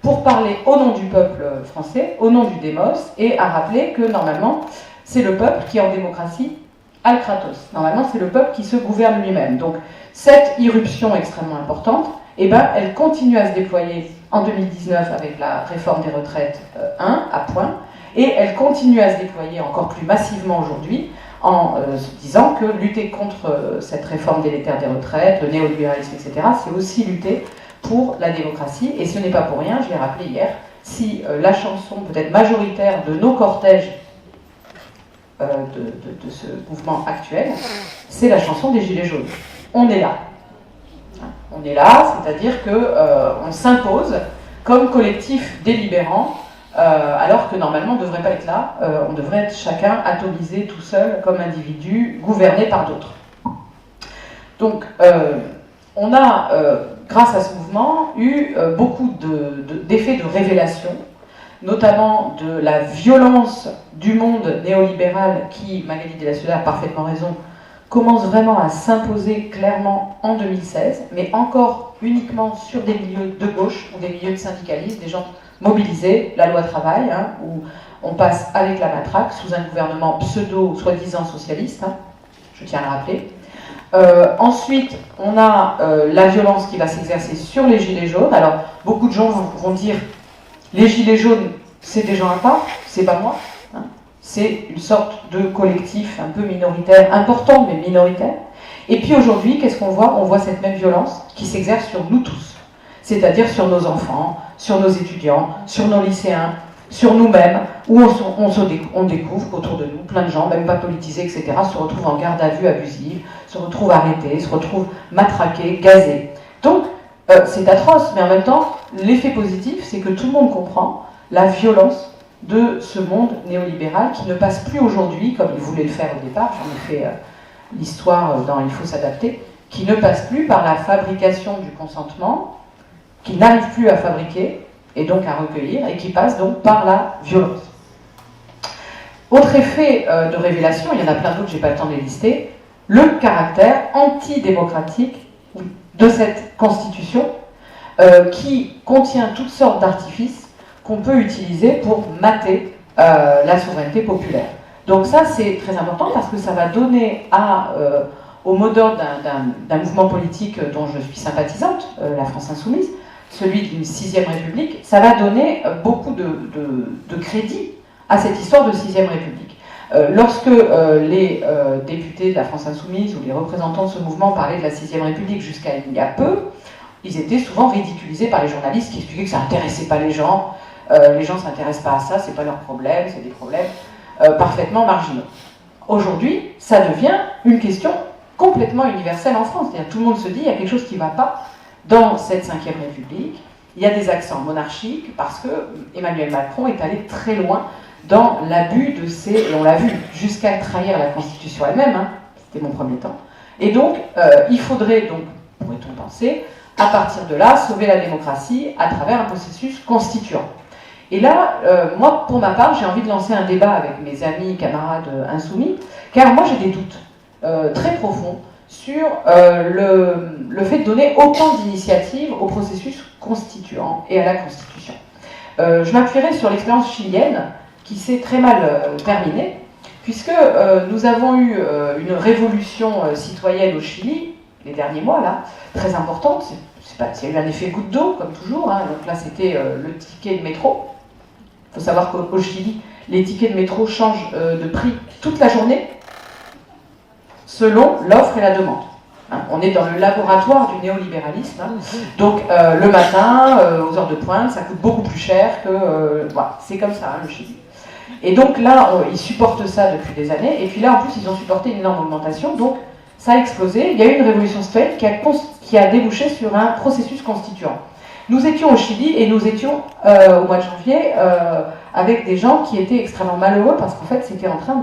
pour parler au nom du peuple français, au nom du démos, et à rappeler que normalement, c'est le peuple qui, en démocratie, a le kratos. Normalement, c'est le peuple qui se gouverne lui-même. Donc, cette irruption extrêmement importante, eh ben, elle continue à se déployer en 2019 avec la réforme des retraites 1 à point, et elle continue à se déployer encore plus massivement aujourd'hui en se disant que lutter contre cette réforme délétère des retraites, le néolibéralisme, etc., c'est aussi lutter pour la démocratie. Et ce n'est pas pour rien, je l'ai rappelé hier, si la chanson peut-être majoritaire de nos cortèges de ce mouvement actuel, c'est la chanson des Gilets jaunes. On est là. On est là, c'est-à-dire qu'on s'impose comme collectif délibérant, alors que normalement on ne devrait pas être là, on devrait être chacun atomisé tout seul comme individu, gouverné par d'autres. Donc on a, grâce à ce mouvement, eu beaucoup d'effets de révélation, notamment de la violence du monde néolibéral qui, Magali Della Souda a parfaitement raison, commence vraiment à s'imposer clairement en 2016, mais encore uniquement sur des milieux de gauche ou des milieux de syndicalistes, des gens mobilisés, la loi travail, hein, où on passe avec la matraque sous un gouvernement pseudo, soi-disant socialiste, hein, je tiens à le rappeler. Ensuite, on a la violence qui va s'exercer sur les gilets jaunes. Alors, beaucoup de gens vont dire les gilets jaunes, c'est des gens à part, c'est pas moi. Hein. C'est une sorte de collectif un peu minoritaire, important mais minoritaire. Et puis aujourd'hui, qu'est-ce qu'on voit? On voit cette même violence qui s'exerce sur nous tous, c'est-à-dire sur nos enfants, sur nos étudiants, sur nos lycéens, sur nous-mêmes, où on découvre qu'autour de nous, plein de gens, même pas politisés, etc., se retrouvent en garde à vue abusive, se retrouvent arrêtés, se retrouvent matraqués, gazés. Donc, c'est atroce, mais en même temps, l'effet positif, c'est que tout le monde comprend la violence de ce monde néolibéral qui ne passe plus aujourd'hui, comme il voulait le faire au départ, j'en ai fait l'histoire dans Il faut s'adapter, qui ne passe plus par la fabrication du consentement, qui n'arrive plus à fabriquer, et donc à recueillir, et qui passe donc par la violence. Autre effet de révélation, il y en a plein d'autres, je n'ai pas le temps de les lister, le caractère antidémocratique de cette constitution qui contient toutes sortes d'artifices qu'on peut utiliser pour mater la souveraineté populaire. Donc ça, c'est très important parce que ça va donner au mot d'ordre d'un mouvement politique dont je suis sympathisante, la France Insoumise, celui d'une 6e République, ça va donner beaucoup de crédit à cette histoire de 6e République. Lorsque les députés de la France Insoumise ou les représentants de ce mouvement parlaient de la 6e République jusqu'à il y a peu, ils étaient souvent ridiculisés par les journalistes qui expliquaient que ça n'intéressait pas les gens ne s'intéressent pas à ça, c'est pas leur problème, c'est des problèmes parfaitement marginaux. Aujourd'hui, ça devient une question complètement universelle en France. C'est-à-dire tout le monde se dit il y a quelque chose qui ne va pas dans cette 5e République. Il y a des accents monarchiques parce que Emmanuel Macron est allé très loin dans l'abus de ces, et on l'a vu, jusqu'à trahir la Constitution elle-même, hein, c'était mon premier temps. Et donc, il faudrait, donc, pourrait-on penser, à partir de là, sauver la démocratie à travers un processus constituant. Et là, moi, pour ma part, j'ai envie de lancer un débat avec mes amis, camarades insoumis, car moi j'ai des doutes très profonds sur le fait de donner autant d'initiatives au processus constituant et à la Constitution. Je m'appuierai sur l'expérience chilienne, qui s'est très mal terminée, puisque nous avons eu une révolution citoyenne au Chili, les derniers mois, là, très importante. Il y a eu un effet goutte d'eau, comme toujours. Hein. Donc là, c'était le ticket de métro. Il faut savoir qu'au Chili, les tickets de métro changent de prix toute la journée, selon l'offre et la demande. Hein. On est dans le laboratoire du néolibéralisme. Hein. Donc le matin, aux heures de pointe, ça coûte beaucoup plus cher que... voilà, c'est comme ça, hein, le Chili. Et donc là, ils supportent ça depuis des années. Et puis là, en plus, ils ont supporté une énorme augmentation. Donc, ça a explosé. Il y a eu une révolution citoyenne qui a débouché sur un processus constituant. Nous étions au Chili et nous étions au mois de janvier avec des gens qui étaient extrêmement malheureux parce qu'en fait c'était en train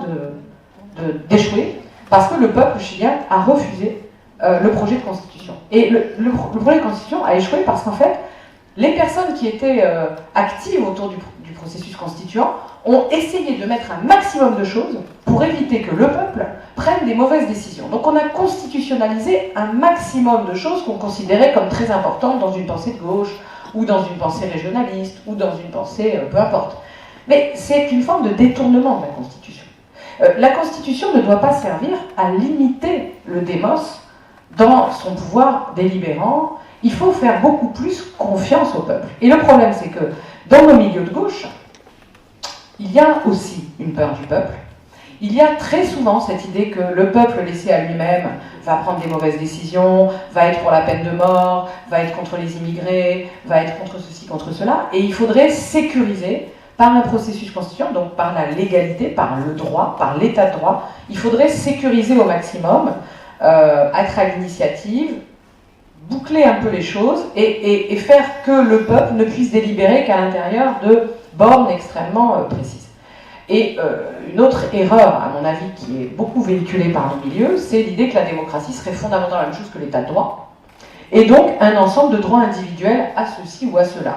d'échouer parce que le peuple chilien a refusé le projet de constitution. Et le projet de constitution a échoué parce qu'en fait les personnes qui étaient actives autour du processus constituant ont essayé de mettre un maximum de choses pour éviter que le peuple prenne des mauvaises décisions. Donc on a constitutionnalisé un maximum de choses qu'on considérait comme très importantes dans une pensée de gauche, ou dans une pensée régionaliste, ou dans une pensée peu importe. Mais c'est une forme de détournement de la Constitution. La Constitution ne doit pas servir à limiter le démos dans son pouvoir délibérant. Il faut faire beaucoup plus confiance au peuple. Et le problème, c'est que dans nos milieux de gauche, il y a aussi une peur du peuple. Il y a très souvent cette idée que le peuple laissé à lui-même va prendre des mauvaises décisions, va être pour la peine de mort, va être contre les immigrés, va être contre ceci, contre cela. Et il faudrait sécuriser par un processus constituant, donc par la légalité, par le droit, par l'état de droit, il faudrait sécuriser au maximum, être à l'initiative, boucler un peu les choses et faire que le peuple ne puisse délibérer qu'à l'intérieur de bornes extrêmement précises. Et une autre erreur, à mon avis, qui est beaucoup véhiculée par nos milieux, c'est l'idée que la démocratie serait fondamentalement la même chose que l'état de droit, et donc un ensemble de droits individuels à ceci ou à cela.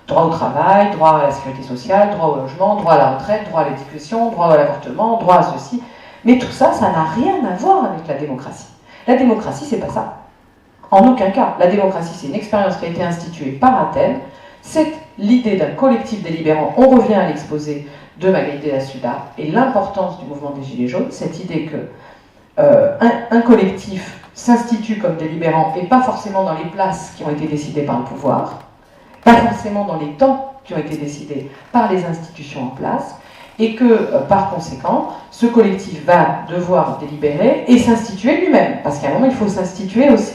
Droit au travail, droit à la sécurité sociale, droit au logement, droit à la retraite, droit à l'éducation, droit à l'avortement, droit à ceci. Mais tout ça, ça n'a rien à voir avec la démocratie. La démocratie, c'est pas ça. En aucun cas. La démocratie, c'est une expérience qui a été instituée par Athènes. C'est l'idée d'un collectif délibérant. On revient à l'exposé de Magali de la Suda et l'importance du mouvement des Gilets jaunes, cette idée que un collectif s'institue comme délibérant et pas forcément dans les places qui ont été décidées par le pouvoir, pas forcément dans les temps qui ont été décidés par les institutions en place, et que par conséquent, ce collectif va devoir délibérer et s'instituer lui-même, parce qu'à un moment il faut s'instituer aussi.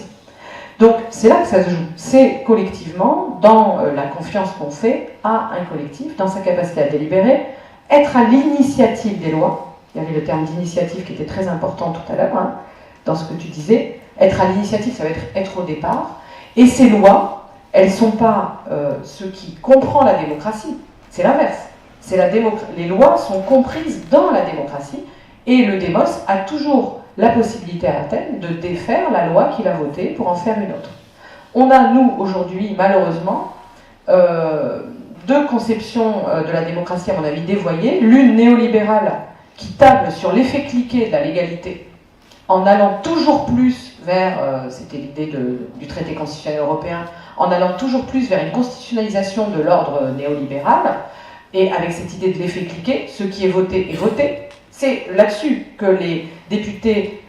Donc c'est là que ça se joue, c'est collectivement, dans la confiance qu'on fait à un collectif, dans sa capacité à délibérer, être à l'initiative des lois. Il y avait le terme d'initiative qui était très important tout à l'heure, hein, dans ce que tu disais. Être à l'initiative, ça va être au départ. Et ces lois, elles ne sont pas ce qui comprend la démocratie, c'est l'inverse. Les lois sont comprises dans la démocratie, et le démos a toujours la possibilité à Athènes de défaire la loi qu'il a votée pour en faire une autre. On a, nous, aujourd'hui, malheureusement, deux conceptions de la démocratie, à mon avis, dévoyées. L'une néolibérale qui table sur l'effet cliqué de la légalité, en allant toujours plus vers, c'était l'idée du traité constitutionnel européen, en allant toujours plus vers une constitutionnalisation de l'ordre néolibéral, et avec cette idée de l'effet cliqué, ce qui est voté est voté. C'est là-dessus que les députés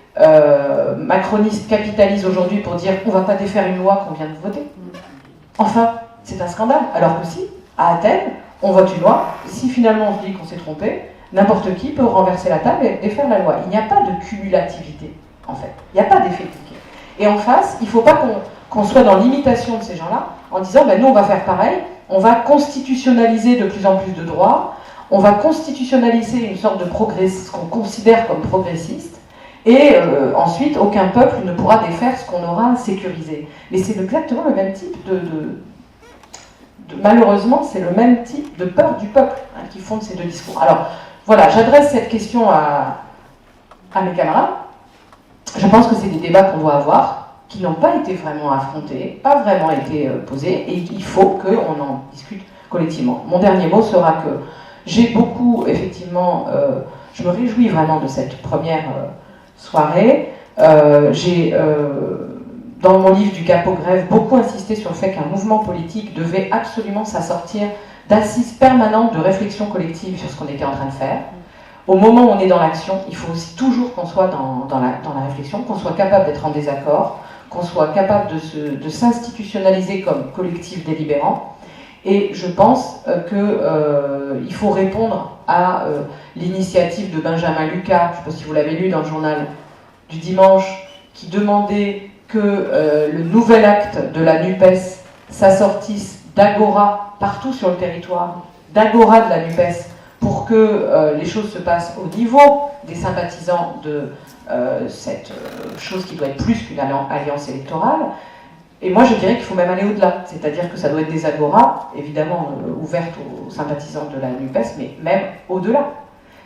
macronistes capitalisent aujourd'hui pour dire qu'on ne va pas défaire une loi qu'on vient de voter. Enfin, c'est un scandale. Alors que si, à Athènes, on vote une loi, si finalement on se dit qu'on s'est trompé, n'importe qui peut renverser la table et défaire la loi. Il n'y a pas de cumulativité, en fait. Il n'y a pas d'effet cliqué. Et en face, il ne faut pas qu'on soit dans l'imitation de ces gens-là, en disant, ben, nous on va faire pareil, on va constitutionnaliser de plus en plus de droits, on va constitutionnaliser une sorte de progrès, ce qu'on considère comme progressiste, et ensuite, aucun peuple ne pourra défaire ce qu'on aura sécurisé. Mais c'est exactement le même type malheureusement, c'est le même type de peur du peuple qui fonde ces deux discours. Alors, voilà, j'adresse cette question à mes camarades. Je pense que c'est des débats qu'on doit avoir, qui n'ont pas été vraiment affrontés, pas vraiment été posés, et il faut qu'on en discute collectivement. Mon dernier mot sera que j'ai beaucoup, effectivement, je me réjouis vraiment de cette première soirée. J'ai, dans mon livre du Cap aux grèves, beaucoup insisté sur le fait qu'un mouvement politique devait absolument s'assortir d'assises permanentes de réflexion collective sur ce qu'on était en train de faire. au moment où on est dans l'action, il faut aussi toujours qu'on soit dans la réflexion, qu'on soit capable d'être en désaccord, qu'on soit capable de s'institutionnaliser comme collectif délibérant. Et je pense qu'il faut répondre à l'initiative de Benjamin Lucas, je ne sais pas si vous l'avez lu dans le journal du dimanche, qui demandait que le nouvel acte de la NUPES s'assortisse d'agora partout sur le territoire, d'agora de la NUPES, pour que les choses se passent au niveau des sympathisants de cette chose qui doit être plus qu'une alliance électorale. Et moi je dirais qu'il faut même aller au-delà, c'est-à-dire que ça doit être des agoras, évidemment ouvertes aux sympathisants de la NUPES, mais même au-delà.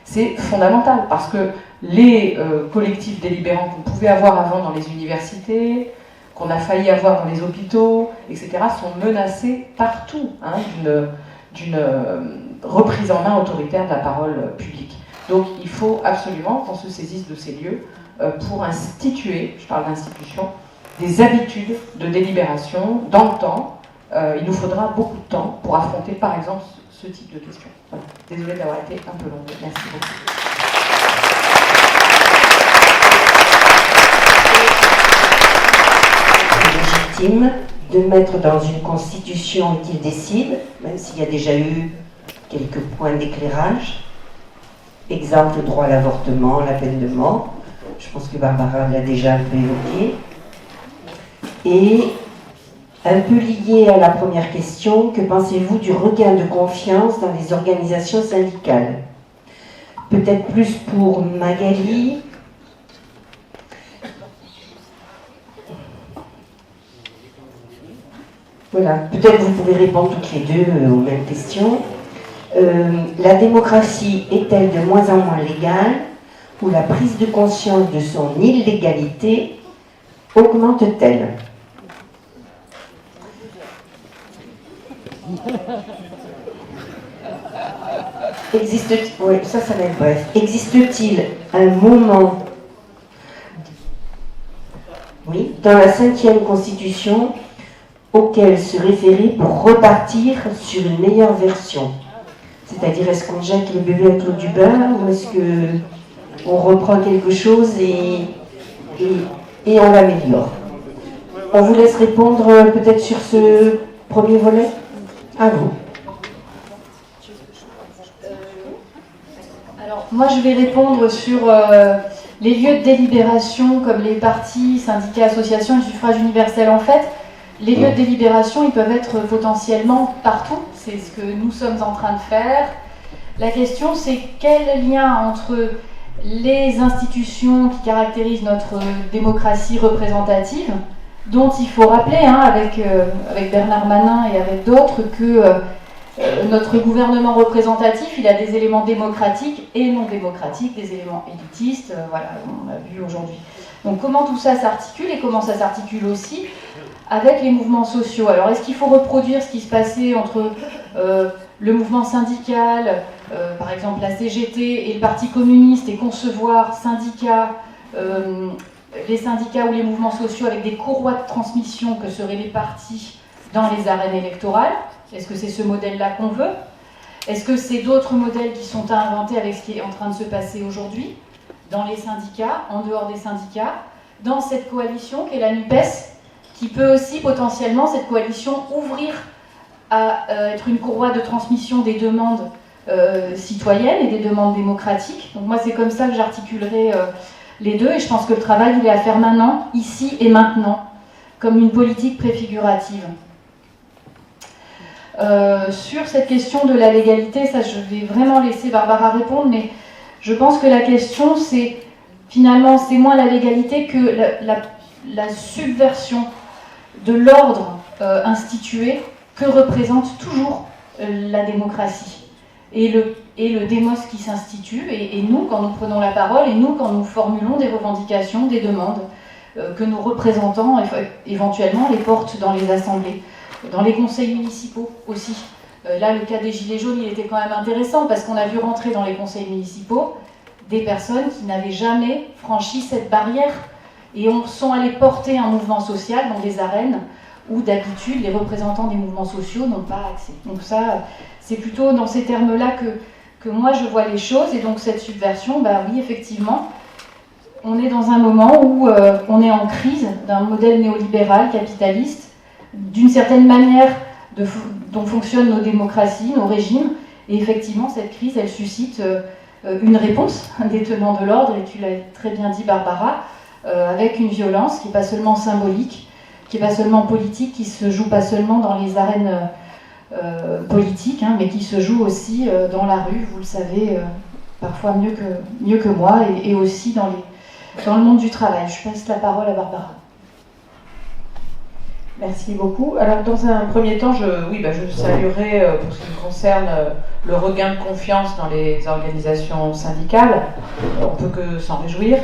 C'est fondamental, parce que les collectifs délibérants qu'on pouvait avoir avant dans les universités, qu'on a failli avoir dans les hôpitaux, etc., sont menacés partout d'une reprise en main autoritaire de la parole publique. Donc il faut absolument qu'on se saisisse de ces lieux pour instituer, je parle d'institution, des habitudes de délibération dans le temps. Il nous faudra beaucoup de temps pour affronter par exemple ce type de questions. Voilà. Désolée d'avoir été un peu longue. Merci beaucoup. C'est légitime de mettre dans une constitution qu'il décide, même s'il y a déjà eu quelques points d'éclairage. Exemple, le droit à l'avortement, la peine de mort. Je pense que Barbara l'a déjà un peu évoqué. Et un peu lié à la première question, que pensez-vous du regain de confiance dans les organisations syndicales? Peut-être plus pour Magali. Voilà, peut-être vous pouvez répondre toutes les deux aux mêmes questions. La démocratie est-elle de moins en moins légale, ou la prise de conscience de son illégalité augmente-t-elle? Oui, ça va être bref. Existe-t-il un moment, oui, dans la 5e Constitution auquel se référer pour repartir sur une meilleure version? C'est-à-dire, est-ce qu'on jette le bébé avec l'eau du beurre, ou est-ce qu'on reprend quelque chose et on l'améliore? On vous laisse répondre peut-être sur ce premier volet. À vous. Alors, moi, je vais répondre sur les lieux de délibération, comme les partis, syndicats, associations et suffrage universel. En fait, les lieux de délibération, ils peuvent être potentiellement partout. C'est ce que nous sommes en train de faire. La question, c'est quel lien entre les institutions qui caractérisent notre démocratie représentative, dont il faut rappeler, avec Bernard Manin et avec d'autres, que notre gouvernement représentatif, il a des éléments démocratiques et non démocratiques, des éléments élitistes, voilà, on l'a vu aujourd'hui. Donc comment tout ça s'articule, et comment ça s'articule aussi avec les mouvements sociaux? Alors est-ce qu'il faut reproduire ce qui se passait entre le mouvement syndical, par exemple la CGT et le Parti communiste, et concevoir les syndicats ou les mouvements sociaux avec des courroies de transmission que seraient les partis dans les arènes électorales? Est-ce que c'est ce modèle-là qu'on veut? Est-ce que c'est d'autres modèles qui sont à inventer avec ce qui est en train de se passer aujourd'hui, dans les syndicats, en dehors des syndicats, dans cette coalition qu'est la NUPES, qui peut aussi potentiellement, cette coalition, ouvrir à être une courroie de transmission des demandes citoyennes et des demandes démocratiques? Donc moi, c'est comme ça que j'articulerai les deux, et je pense que le travail, il est à faire maintenant, ici et maintenant, comme une politique préfigurative. Sur cette question de la légalité, ça je vais vraiment laisser Barbara répondre, mais je pense que la question, c'est finalement, c'est moins la légalité que la subversion de l'ordre institué que représente toujours la démocratie. Et le démos qui s'institue, et nous, quand nous prenons la parole, et nous, quand nous formulons des revendications, des demandes, que nos représentants, éventuellement, les portent dans les assemblées, dans les conseils municipaux aussi. Là, le cas des Gilets jaunes, il était quand même intéressant, parce qu'on a vu rentrer dans les conseils municipaux des personnes qui n'avaient jamais franchi cette barrière, et sont allées porter un mouvement social dans des arènes où d'habitude les représentants des mouvements sociaux n'ont pas accès. Donc ça, c'est plutôt dans ces termes-là que moi je vois les choses. Et donc cette subversion, bah oui, effectivement, on est dans un moment où on est en crise d'un modèle néolibéral, capitaliste, d'une certaine manière dont fonctionnent nos démocraties, nos régimes. Et effectivement, cette crise, elle suscite une réponse des tenants de l'ordre, et tu l'as très bien dit, Barbara, avec une violence qui n'est pas seulement symbolique, qui n'est pas seulement politique, qui se joue pas seulement dans les arènes politiques, hein, mais qui se joue aussi dans la rue, vous le savez, parfois mieux que moi, et aussi dans le monde du travail. Je passe la parole à Barbara. Merci beaucoup. Alors, dans un premier temps, je saluerai, pour ce qui me concerne, le regain de confiance dans les organisations syndicales. On peut que s'en réjouir.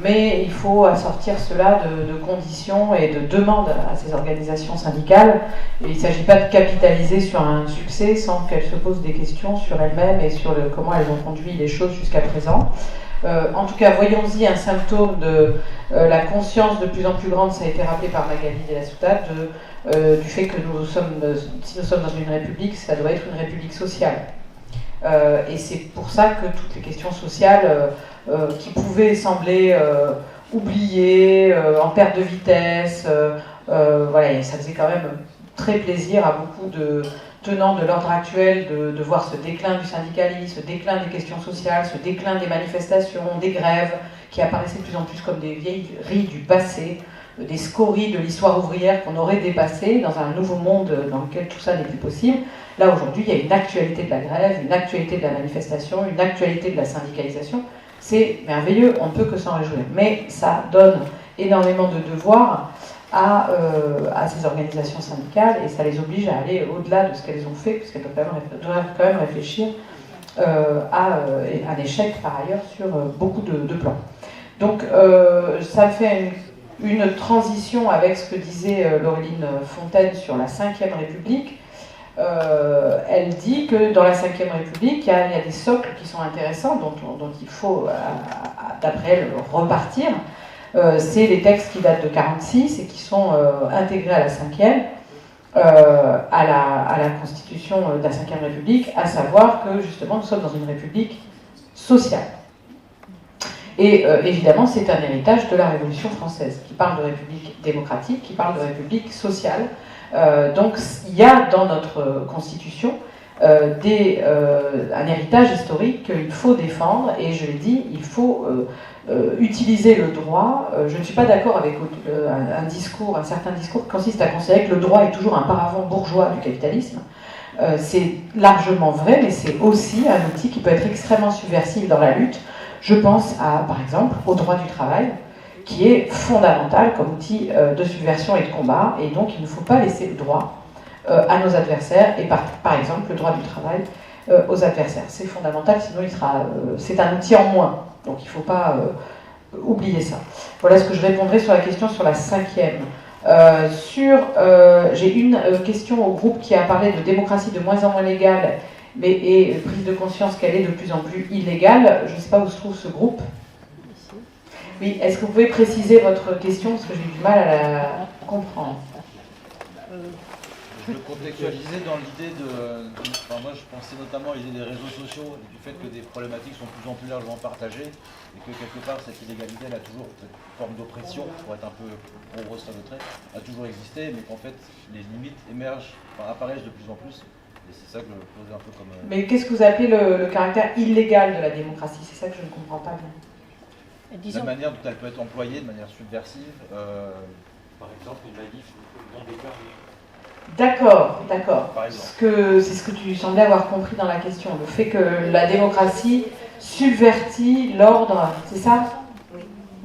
Mais il faut assortir cela de conditions et de demandes à ces organisations syndicales. Et il ne s'agit pas de capitaliser sur un succès sans qu'elles se posent des questions sur elles-mêmes et sur comment elles ont conduit les choses jusqu'à présent. En tout cas, voyons-y un symptôme de la conscience de plus en plus grande, ça a été rappelé par Magali de la Soutane, du fait que si nous sommes dans une république, ça doit être une république sociale. Et c'est pour ça que toutes les questions sociales qui pouvaient sembler oubliées, en perte de vitesse, voilà, ça faisait quand même très plaisir à beaucoup de tenants de l'ordre actuel de voir ce déclin du syndicalisme, ce déclin des questions sociales, ce déclin des manifestations, des grèves, qui apparaissaient de plus en plus comme des vieilleries du passé, des scories de l'histoire ouvrière qu'on aurait dépassées dans un nouveau monde dans lequel tout ça n'est plus possible. Là, aujourd'hui, il y a une actualité de la grève, une actualité de la manifestation, une actualité de la syndicalisation. C'est merveilleux, on ne peut que s'en réjouir. Mais ça donne énormément de devoirs à ces organisations syndicales, et ça les oblige à aller au-delà de ce qu'elles ont fait, puisqu'elles doivent quand même réfléchir à un échec par ailleurs sur beaucoup de plans. Donc ça fait une transition avec ce que disait Laureline Fontaine sur la Ve République. Elle dit que dans la Ve République, il y a des socles qui sont intéressants, dont il faut, d'après elle, repartir. C'est les textes qui datent de 1946 et qui sont intégrés à la Ve, à la Constitution de la Ve République, à savoir que justement nous sommes dans une République sociale. Et évidemment, c'est un héritage de la Révolution française, qui parle de République démocratique, qui parle de République sociale. Donc il y a dans notre Constitution un héritage historique qu'il faut défendre, et je l'ai dit, il faut utiliser le droit. Je ne suis pas d'accord avec un certain discours qui consiste à considérer que le droit est toujours un paravent bourgeois du capitalisme. C'est largement vrai, mais c'est aussi un outil qui peut être extrêmement subversif dans la lutte. Je pense par exemple, au droit du travail, qui est fondamental comme outil de subversion et de combat, et donc il ne faut pas laisser le droit à nos adversaires, et par exemple le droit du travail aux adversaires. C'est fondamental, sinon c'est un outil en moins, donc il ne faut pas oublier ça. Voilà ce que je répondrai sur la question sur la 5e. J'ai une question au groupe qui a parlé de démocratie de moins en moins légale, et prise de conscience qu'elle est de plus en plus illégale. Je ne sais pas où se trouve ce groupe. Oui, est-ce que vous pouvez préciser votre question, parce que j'ai du mal à la comprendre. Je le contextualisais dans l'idée moi je pensais notamment à l'idée des réseaux sociaux et du fait que des problématiques sont de plus en plus largement partagées et que quelque part cette illégalité elle a toujours, cette forme d'oppression, pour être un peu grosse à votre trait, a toujours existé, mais qu'en fait les limites apparaissent de plus en plus. Et c'est ça que je posais un peu comme... Mais qu'est-ce que vous appelez le caractère illégal de la démocratie? C'est ça que je ne comprends pas bien. La manière dont elle peut être employée de manière subversive. Par exemple, une manif non déclarée. D'accord. C'est ce que tu semblais avoir compris dans la question. Le fait que la démocratie subvertit l'ordre, c'est ça?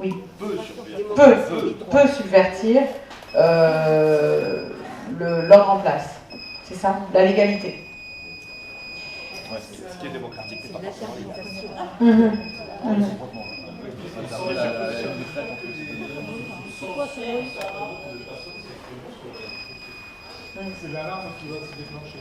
Oui. Peut subvertir l'ordre en place. C'est ça? La légalité. Ouais, ce qui est démocratique, c'est pas c'est l'alarme qui va se déclencher.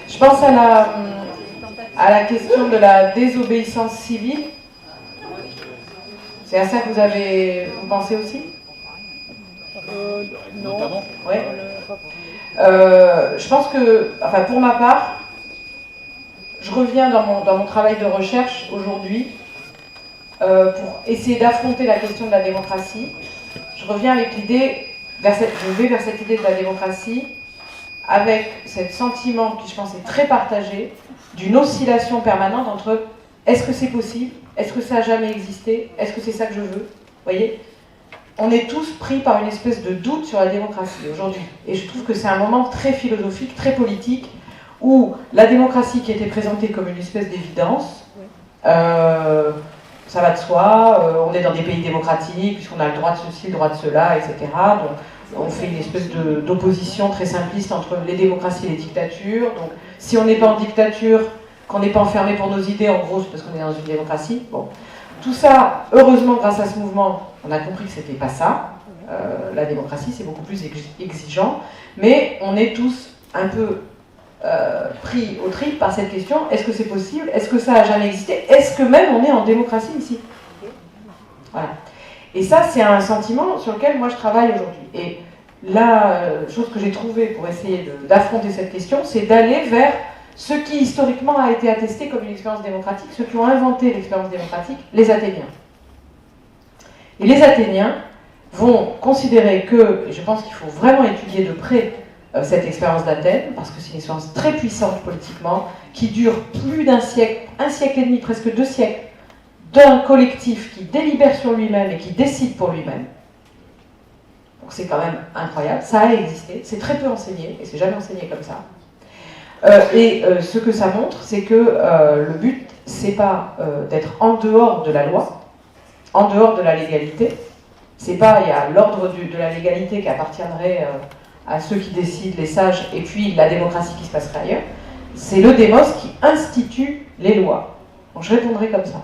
Je pense à la question de la désobéissance civile. C'est à ça que vous pensez aussi? Notamment. Oui. Je pense que, enfin, pour ma part, je reviens dans mon travail de recherche aujourd'hui pour essayer d'affronter la question de la démocratie. Je reviens avec l'idée, je vais vers cette idée de la démocratie avec ce sentiment qui, je pense, est très partagé d'une oscillation permanente entre est-ce que c'est possible, est-ce que ça n'a jamais existé, est-ce que c'est ça que je veux, vous voyez? On est tous pris par une espèce de doute sur la démocratie aujourd'hui. Et je trouve que c'est un moment très philosophique, très politique, où la démocratie qui était présentée comme une espèce d'évidence, ça va de soi, on est dans des pays démocratiques, puisqu'on a le droit de ceci, le droit de cela, etc. Donc on fait une espèce d'opposition très simpliste entre les démocraties et les dictatures. Donc si on n'est pas en dictature, qu'on n'est pas enfermé pour nos idées, en gros, c'est parce qu'on est dans une démocratie. Bon. Tout ça, heureusement, grâce à ce mouvement, on a compris que c'était pas ça. La démocratie, c'est beaucoup plus exigeant. Mais on est tous un peu pris au trip par cette question. Est-ce que c'est possible? Est-ce que ça a jamais existé? Est-ce que même on est en démocratie ici? Voilà. Et ça, c'est un sentiment sur lequel moi je travaille aujourd'hui. Et la chose que j'ai trouvée pour essayer d'affronter cette question, c'est d'aller vers ce qui historiquement a été attesté comme une expérience démocratique, ceux qui ont inventé l'expérience démocratique, les Athéniens. Et les Athéniens vont considérer que, et je pense qu'il faut vraiment étudier de près cette expérience d'Athènes, parce que c'est une expérience très puissante politiquement, qui dure plus d'un siècle, un siècle et demi, presque 2 siècles, d'un collectif qui délibère sur lui-même et qui décide pour lui-même. Donc c'est quand même incroyable, ça a existé, c'est très peu enseigné, et c'est jamais enseigné comme ça. Ce que ça montre, c'est que le but, c'est pas d'être en dehors de la loi, en dehors de la légalité. C'est pas, il y a l'ordre de la légalité qui appartiendrait à ceux qui décident, les sages, et puis la démocratie qui se passerait ailleurs. C'est le démos qui institue les lois. Donc je répondrai comme ça.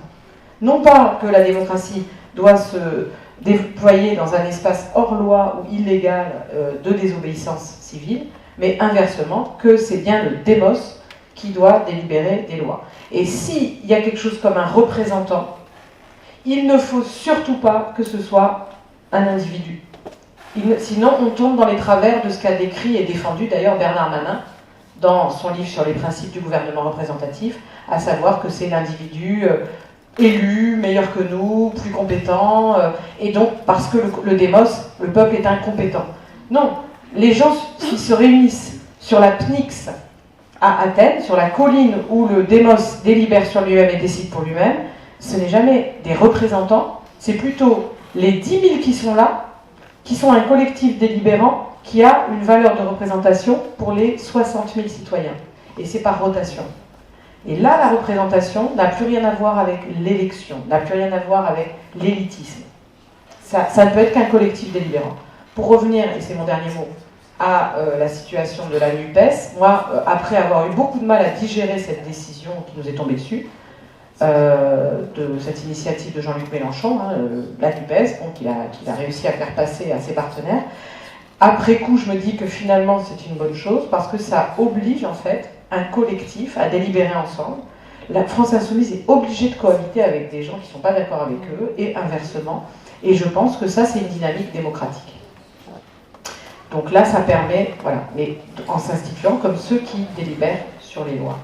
Non pas que la démocratie doit se déployer dans un espace hors loi ou illégal de désobéissance civile, mais inversement, que c'est bien le démos qui doit délibérer des lois. Et s'il y a quelque chose comme un représentant, il ne faut surtout pas que ce soit un individu. Sinon, on tombe dans les travers de ce qu'a décrit et défendu d'ailleurs Bernard Manin dans son livre sur les principes du gouvernement représentatif, à savoir que c'est l'individu élu, meilleur que nous, plus compétent, et donc parce que le démos, le peuple est incompétent. Non. Les gens qui se réunissent sur la Pnyx à Athènes, sur la colline où le démos délibère sur lui-même et décide pour lui-même, ce n'est jamais des représentants, c'est plutôt les 10 000 qui sont là, qui sont un collectif délibérant qui a une valeur de représentation pour les 60 000 citoyens. Et c'est par rotation. Et là, la représentation n'a plus rien à voir avec l'élection, n'a plus rien à voir avec l'élitisme. Ça ne peut être qu'un collectif délibérant. Pour revenir, et c'est mon dernier mot, à la situation de la NUPES, moi, après avoir eu beaucoup de mal à digérer cette décision qui nous est tombée dessus, de cette initiative de Jean-Luc Mélenchon, la NUPES, qu'il a réussi à faire passer à ses partenaires, après coup, je me dis que finalement, c'est une bonne chose, parce que ça oblige, en fait, un collectif à délibérer ensemble. La France Insoumise est obligée de cohabiter avec des gens qui ne sont pas d'accord avec eux, et inversement. Et je pense que ça, c'est une dynamique démocratique. Donc là, ça permet, voilà, mais en s'instituant comme ceux qui délibèrent sur les lois.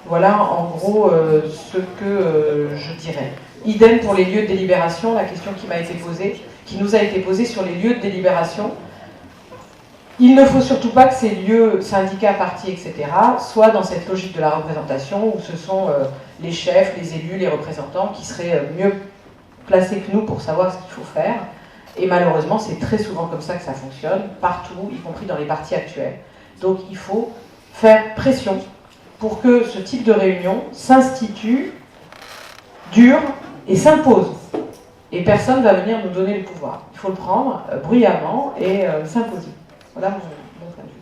Voilà en gros ce que je dirais. Idem pour les lieux de délibération, la question qui m'a été posée, qui nous a été posée sur les lieux de délibération. Il ne faut surtout pas que ces lieux, syndicats, partis, etc., soient dans cette logique de la représentation où ce sont les chefs, les élus, les représentants qui seraient mieux placés que nous pour savoir ce qu'il faut faire. Et malheureusement, c'est très souvent comme ça que ça fonctionne, partout, y compris dans les partis actuels. Donc il faut faire pression pour que ce type de réunion s'institue, dure et s'impose. Et personne ne va venir nous donner le pouvoir. Il faut le prendre bruyamment et s'imposer. Voilà mon point de vue.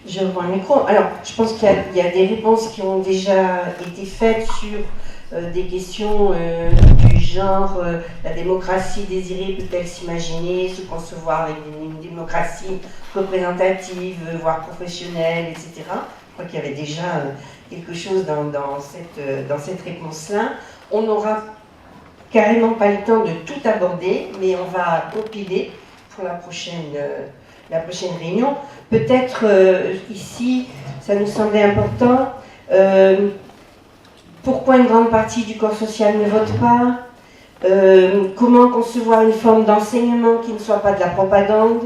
Je reprends le micro. Alors, je pense qu'il y a des réponses qui ont déjà été faites sur des questions du genre la démocratie désirée peut-elle s'imaginer, se concevoir avec une démocratie représentative, voire professionnelle, etc. crois qu'il y avait déjà quelque chose dans cette réponse-là. On n'aura carrément pas le temps de tout aborder, mais on va compiler pour la prochaine réunion. Peut-être ici, ça nous semblait important. Pourquoi une grande partie du corps social ne vote pas? Comment concevoir une forme d'enseignement qui ne soit pas de la propagande?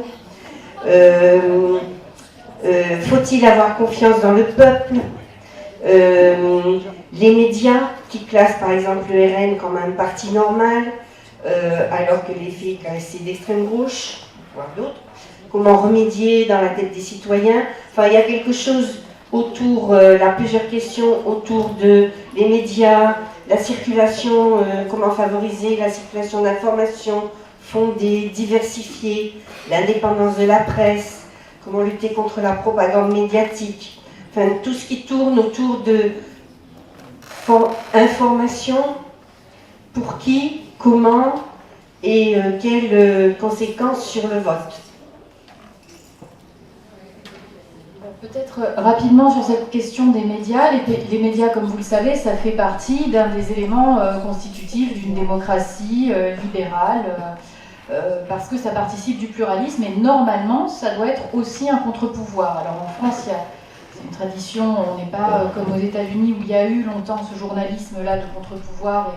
Faut-il avoir confiance dans le peuple? Les médias qui classent par exemple le RN comme un parti normal, alors que les faits classés d'extrême gauche, voire d'autres. Comment remédier dans la tête des citoyens? Enfin, il y a quelque chose autour, là, plusieurs questions autour de les médias, la circulation, comment favoriser la circulation d'informations fondées, diversifiées, l'indépendance de la presse, comment lutter contre la propagande médiatique, enfin tout ce qui tourne autour de information, pour qui, comment et quelles conséquences sur le vote. Peut-être rapidement sur cette question des médias. Les médias, comme vous le savez, ça fait partie d'un des éléments constitutifs d'une démocratie libérale, parce que ça participe du pluralisme et normalement, ça doit être aussi un contre-pouvoir. Alors en France, c'est une tradition, on n'est pas comme aux États-Unis où il y a eu longtemps ce journalisme-là de contre-pouvoir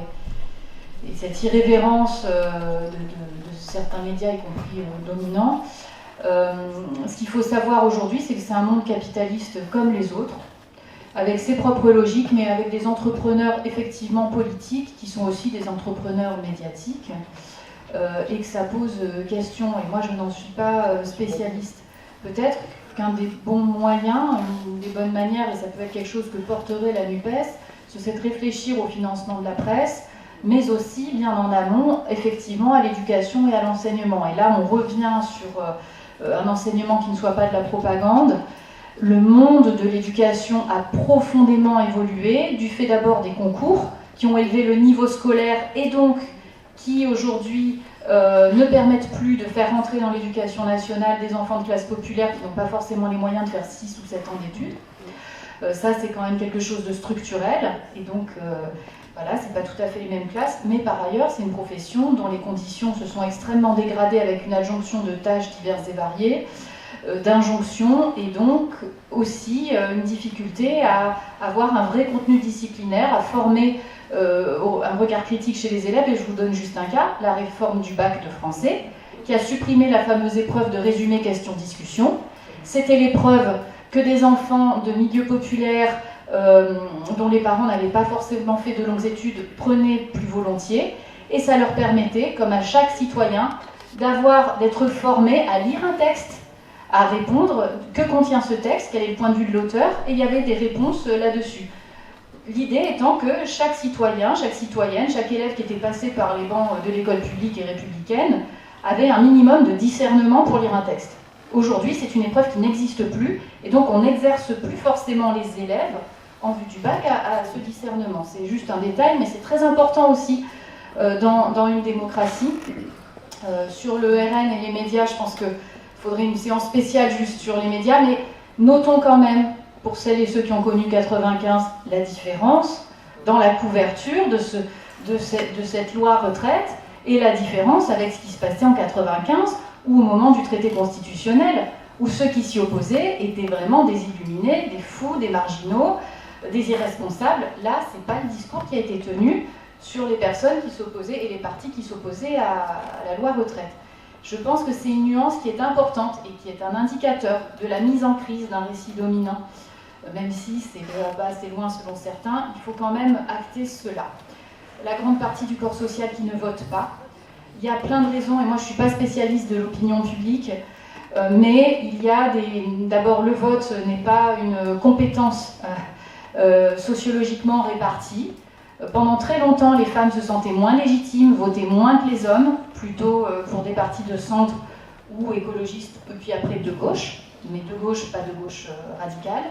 et cette irrévérence de certains médias, y compris dominants. Ce qu'il faut savoir aujourd'hui, c'est que c'est un monde capitaliste comme les autres, avec ses propres logiques, mais avec des entrepreneurs effectivement politiques, qui sont aussi des entrepreneurs médiatiques, et que ça pose question, et moi je n'en suis pas spécialiste. Peut-être qu'un des bons moyens, une des bonnes manières, et ça peut être quelque chose que porterait la NUPES, ce serait de réfléchir au financement de la presse, mais aussi, bien en amont, effectivement, à l'éducation et à l'enseignement. Et là, on revient sur un enseignement qui ne soit pas de la propagande. Le monde de l'éducation a profondément évolué, du fait d'abord des concours qui ont élevé le niveau scolaire et donc qui aujourd'hui ne permettent plus de faire rentrer dans l'éducation nationale des enfants de classe populaire qui n'ont pas forcément les moyens de faire 6 ou 7 ans d'études. Ça, c'est quand même quelque chose de structurel, et donc voilà, c'est pas tout à fait les mêmes classes, mais par ailleurs, c'est une profession dont les conditions se sont extrêmement dégradées avec une adjonction de tâches diverses et variées, d'injonctions, et donc aussi une difficulté à avoir un vrai contenu disciplinaire, à former un regard critique chez les élèves. Et je vous donne juste un cas, la réforme du bac de français, qui a supprimé la fameuse épreuve de résumé question-discussion. C'était l'épreuve que des enfants de milieux populaires dont les parents n'avaient pas forcément fait de longues études prenaient plus volontiers, et ça leur permettait, comme à chaque citoyen, d'être formé à lire un texte, à répondre que contient ce texte, quel est le point de vue de l'auteur, et il y avait des réponses là-dessus. L'idée étant que chaque citoyen, chaque citoyenne, chaque élève qui était passé par les bancs de l'école publique et républicaine avait un minimum de discernement pour lire un texte. Aujourd'hui, c'est une épreuve qui n'existe plus, et donc on n'exerce plus forcément les élèves en vue du bac à ce discernement. C'est juste un détail, mais c'est très important aussi dans une démocratie. Sur le RN et les médias, je pense qu'il faudrait une séance spéciale juste sur les médias, mais notons quand même, pour celles et ceux qui ont connu 95, la différence dans la couverture de cette loi retraite, et la différence avec ce qui se passait en 95, ou au moment du traité constitutionnel, où ceux qui s'y opposaient étaient vraiment des illuminés, des fous, des marginaux, des irresponsables. Là, ce n'est pas le discours qui a été tenu sur les personnes qui s'opposaient et les partis qui s'opposaient à la loi retraite. Je pense que c'est une nuance qui est importante et qui est un indicateur de la mise en crise d'un récit dominant. Même si c'est pas assez loin selon certains, il faut quand même acter cela. La grande partie du corps social qui ne vote pas, il y a plein de raisons, et moi je ne suis pas spécialiste de l'opinion publique, mais il y a d'abord, le vote n'est pas une compétence sociologiquement répartie. Pendant très longtemps, les femmes se sentaient moins légitimes, votaient moins que les hommes, plutôt pour des partis de centre ou écologistes, puis après de gauche, mais de gauche, pas de gauche radicale,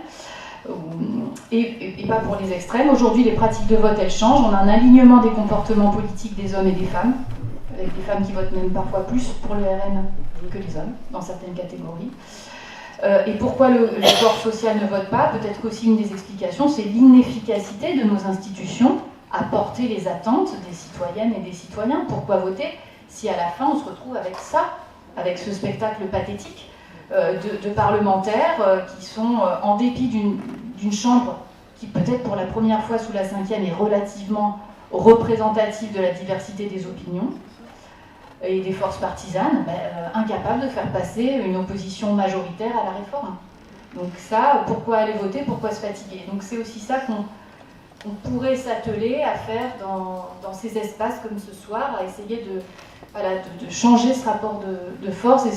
et pas pour les extrêmes. Aujourd'hui, les pratiques de vote, elles changent. On a un alignement des comportements politiques des hommes et des femmes, avec des femmes qui votent même parfois plus pour le RN que les hommes, dans certaines catégories. Et pourquoi le corps social ne vote pas? Peut-être qu'aussi une des explications, c'est l'inefficacité de nos institutions à porter les attentes des citoyennes et des citoyens. Pourquoi voter si à la fin on se retrouve avec ça, avec ce spectacle pathétique de parlementaires qui sont, en dépit d'une chambre qui peut-être pour la première fois sous la 5e est relativement représentative de la diversité des opinions et des forces partisanes, incapables de faire passer une opposition majoritaire à la réforme. Donc ça, pourquoi aller voter, pourquoi se fatiguer? Donc c'est aussi ça qu'on pourrait s'atteler à faire dans ces espaces comme ce soir, à essayer de changer ce rapport de force et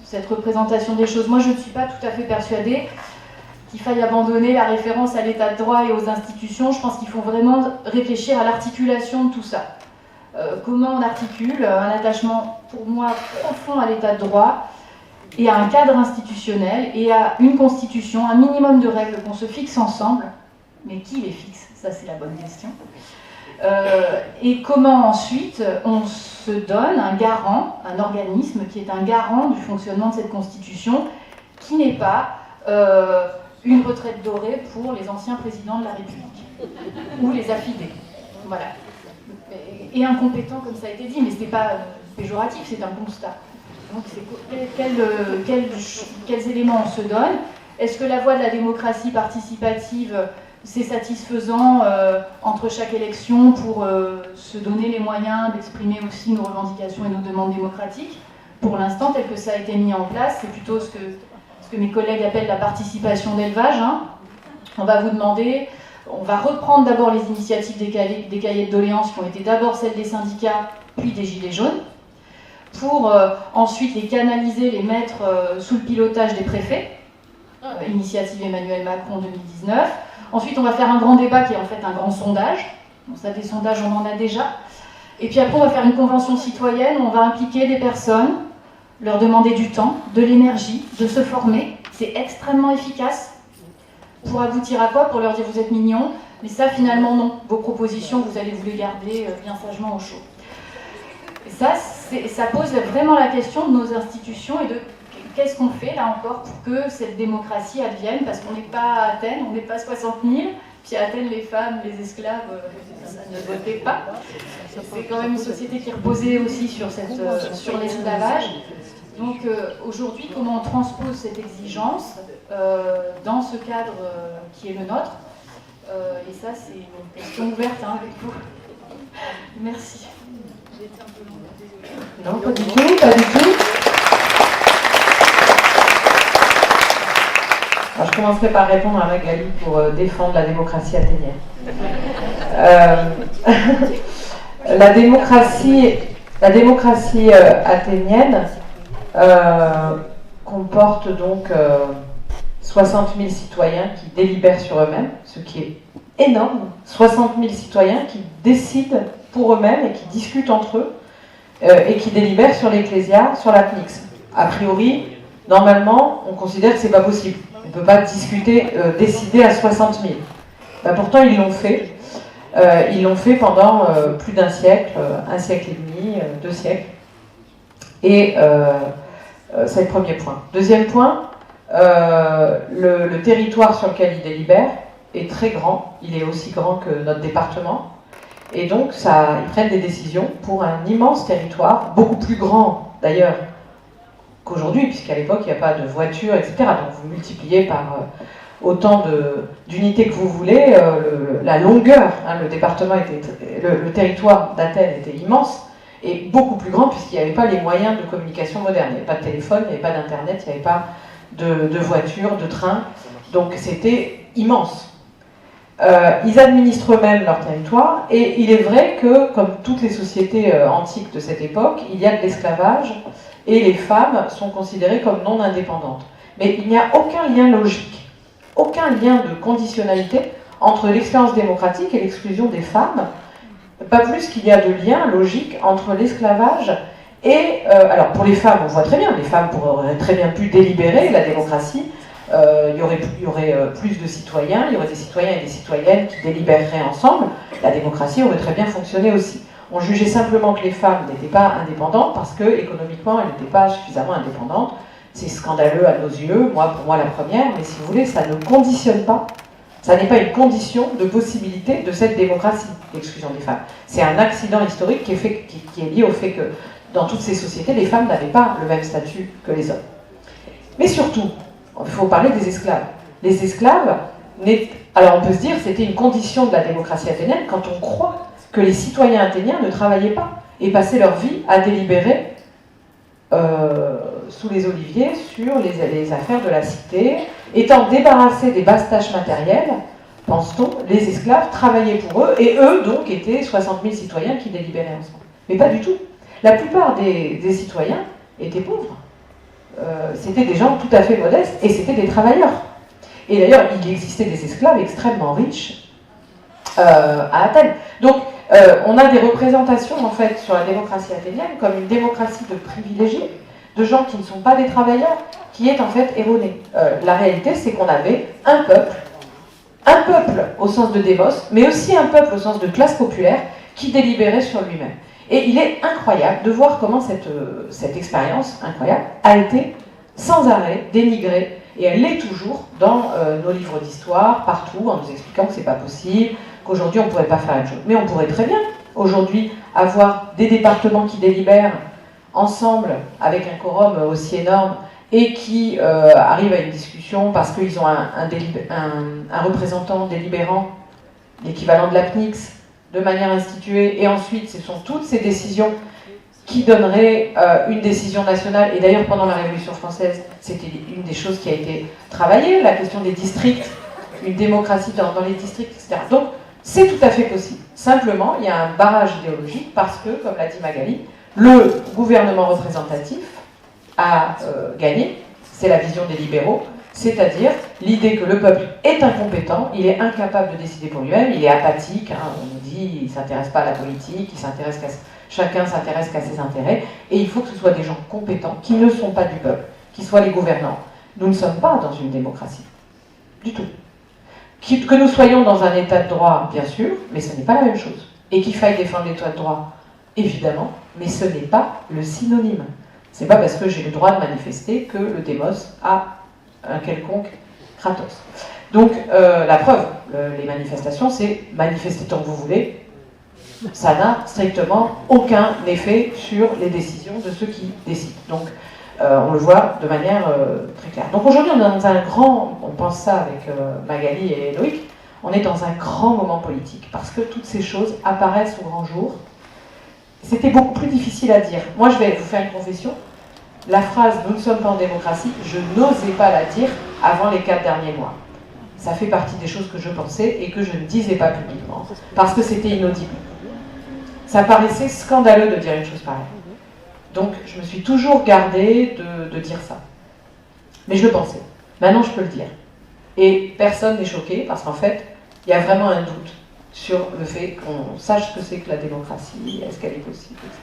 cette représentation des choses. Moi, je ne suis pas tout à fait persuadée qu'il faille abandonner la référence à l'état de droit et aux institutions. Je pense qu'il faut vraiment réfléchir à l'articulation de tout ça. Comment on articule un attachement, pour moi, profond à l'état de droit et à un cadre institutionnel et à une constitution, un minimum de règles qu'on se fixe ensemble, mais qui les fixe? Ça, c'est la bonne question. Et comment ensuite on se donne un garant, un organisme qui est un garant du fonctionnement de cette constitution, qui n'est pas une retraite dorée pour les anciens présidents de la République, ou les affidés. Voilà. Et incompétent, comme ça a été dit, mais ce n'est pas péjoratif, c'est un constat. Donc, quels éléments on se donne? Est-ce que la voie de la démocratie participative, c'est satisfaisant entre chaque élection pour se donner les moyens d'exprimer aussi nos revendications et nos demandes démocratiques? Pour l'instant, tel que ça a été mis en place, c'est plutôt ce que mes collègues appellent la participation d'élevage. Hein. On va vous demander, on va reprendre d'abord les initiatives des cahiers de doléances qui ont été d'abord celles des syndicats, puis des Gilets jaunes, pour ensuite les canaliser, les mettre sous le pilotage des préfets, initiative Emmanuel Macron 2019. Ensuite, on va faire un grand débat qui est en fait un grand sondage. Bon, ça, des sondages, on en a déjà. Et puis après, on va faire une convention citoyenne où on va impliquer des personnes, leur demander du temps, de l'énergie, de se former. C'est extrêmement efficace. Pour aboutir à quoi? Pour leur dire vous êtes mignons, mais ça finalement non. Vos propositions, vous allez vous les garder bien sagement au chaud. Et ça pose vraiment la question de nos institutions et de qu'est-ce qu'on fait là encore pour que cette démocratie advienne, parce qu'on n'est pas à Athènes, on n'est pas 60 000, puis à Athènes les femmes, les esclaves, ça ne votait pas. C'est quand même une société qui reposait aussi sur l'esclavage. Donc aujourd'hui, comment on transpose cette exigence dans ce cadre qui est le nôtre? Et ça, c'est une question ouverte avec vous. Merci. J'ai été un peu longue, désolée. Non, pas du tout, pas du tout. Alors, je commencerai par répondre à Magali pour défendre la démocratie athénienne. La démocratie athénienne comporte donc 60 000 citoyens qui délibèrent sur eux-mêmes, ce qui est énorme. 60 000 citoyens qui décident pour eux-mêmes et qui discutent entre eux et qui délibèrent sur l'ecclésia, sur la PNIX. A priori, normalement, on considère que c'est pas possible. On ne peut pas discuter, décider à 60 000. Ben, pourtant, ils l'ont fait. Ils l'ont fait pendant plus d'un siècle, un siècle et demi, 2 siècles. Et c'est le premier point. Deuxième point, le territoire sur lequel ils délibèrent est très grand. Il est aussi grand que notre département. Et donc, ils prennent des décisions pour un immense territoire, beaucoup plus grand d'ailleurs qu'aujourd'hui, puisqu'à l'époque, il n'y a pas de voiture, etc. Donc, vous multipliez par autant d'unités que vous voulez. La longueur, hein, le territoire d'Athènes était immense et beaucoup plus grand, puisqu'il n'y avait pas les moyens de communication modernes. Il n'y avait pas de téléphone, il n'y avait pas d'internet, il n'y avait pas de voiture, de train. Donc, c'était immense. Ils administrent eux-mêmes leur territoire, et il est vrai que, comme toutes les sociétés antiques de cette époque, il y a de l'esclavage, et les femmes sont considérées comme non indépendantes. Mais il n'y a aucun lien logique, aucun lien de conditionnalité entre l'expérience démocratique et l'exclusion des femmes, pas plus qu'il y a de lien logique entre l'esclavage et... alors pour les femmes, on voit très bien, les femmes auraient très bien pu délibérer la démocratie. Il y aurait plus de citoyens, il y aurait des citoyens et des citoyennes qui délibéreraient ensemble, la démocratie aurait très bien fonctionné aussi. On jugeait simplement que les femmes n'étaient pas indépendantes parce que économiquement elles n'étaient pas suffisamment indépendantes, c'est scandaleux à nos yeux, pour moi la première, mais si vous voulez, ça ne conditionne pas, ça n'est pas une condition de possibilité de cette démocratie, l'exclusion des femmes. C'est un accident historique qui est lié au fait que dans toutes ces sociétés, les femmes n'avaient pas le même statut que les hommes. Mais surtout, il faut parler des esclaves. Les esclaves, alors on peut se dire que c'était une condition de la démocratie athénienne quand on croit que les citoyens athéniens ne travaillaient pas et passaient leur vie à délibérer sous les oliviers sur les affaires de la cité. Étant débarrassés des basses tâches matérielles, pense-t-on, les esclaves travaillaient pour eux et eux donc étaient 60 000 citoyens qui délibéraient ensemble. Mais pas du tout. La plupart des citoyens étaient pauvres. C'était des gens tout à fait modestes et c'était des travailleurs. Et d'ailleurs, il existait des esclaves extrêmement riches à Athènes. Donc, on a des représentations en fait sur la démocratie athénienne comme une démocratie de privilégiés, de gens qui ne sont pas des travailleurs, qui est en fait erronée. La réalité, c'est qu'on avait un peuple au sens de démos, mais aussi un peuple au sens de classe populaire qui délibérait sur lui-même. Et il est incroyable de voir comment cette expérience incroyable a été sans arrêt dénigrée, et elle l'est toujours dans nos livres d'histoire, partout, en nous expliquant que c'est pas possible, qu'aujourd'hui on ne pourrait pas faire la même chose. Mais on pourrait très bien, aujourd'hui, avoir des départements qui délibèrent ensemble, avec un quorum aussi énorme, et qui arrivent à une discussion parce qu'ils ont un représentant délibérant, l'équivalent de la PNIX, de manière instituée, et ensuite ce sont toutes ces décisions qui donneraient une décision nationale. Et d'ailleurs, pendant la Révolution française, c'était une des choses qui a été travaillée, la question des districts, une démocratie dans les districts, etc. Donc, c'est tout à fait possible. Simplement, il y a un barrage idéologique parce que, comme l'a dit Magali, le gouvernement représentatif a gagné, c'est la vision des libéraux, c'est-à-dire l'idée que le peuple est incompétent, il est incapable de décider pour lui-même, il est apathique, on nous dit, il ne s'intéresse pas à la politique, chacun s'intéresse qu'à ses intérêts, et il faut que ce soit des gens compétents, qui ne sont pas du peuple, qui soient les gouvernants. Nous ne sommes pas dans une démocratie, du tout. Que nous soyons dans un état de droit, bien sûr, mais ce n'est pas la même chose. Et qu'il faille défendre l'état de droit, évidemment, mais ce n'est pas le synonyme. C'est pas parce que j'ai le droit de manifester que le démos a un quelconque kratos. Donc, la preuve, les manifestations, c'est manifester tant que vous voulez, ça n'a strictement aucun effet sur les décisions de ceux qui décident. Donc, on le voit de manière très claire. Donc aujourd'hui, on est dans un grand, on pense ça avec Magali et Loïc, on est dans un grand moment politique, parce que toutes ces choses apparaissent au grand jour. C'était beaucoup plus difficile à dire. Moi, je vais vous faire une confession. La phrase « nous ne sommes pas en démocratie », je n'osais pas la dire avant les 4 derniers mois. Ça fait partie des choses que je pensais et que je ne disais pas publiquement, parce que c'était inaudible. Ça paraissait scandaleux de dire une chose pareille. Donc, je me suis toujours gardée de dire ça. Mais je le pensais. Maintenant, je peux le dire. Et personne n'est choqué, parce qu'en fait, il y a vraiment un doute sur le fait qu'on sache ce que c'est que la démocratie, est-ce qu'elle est possible, etc.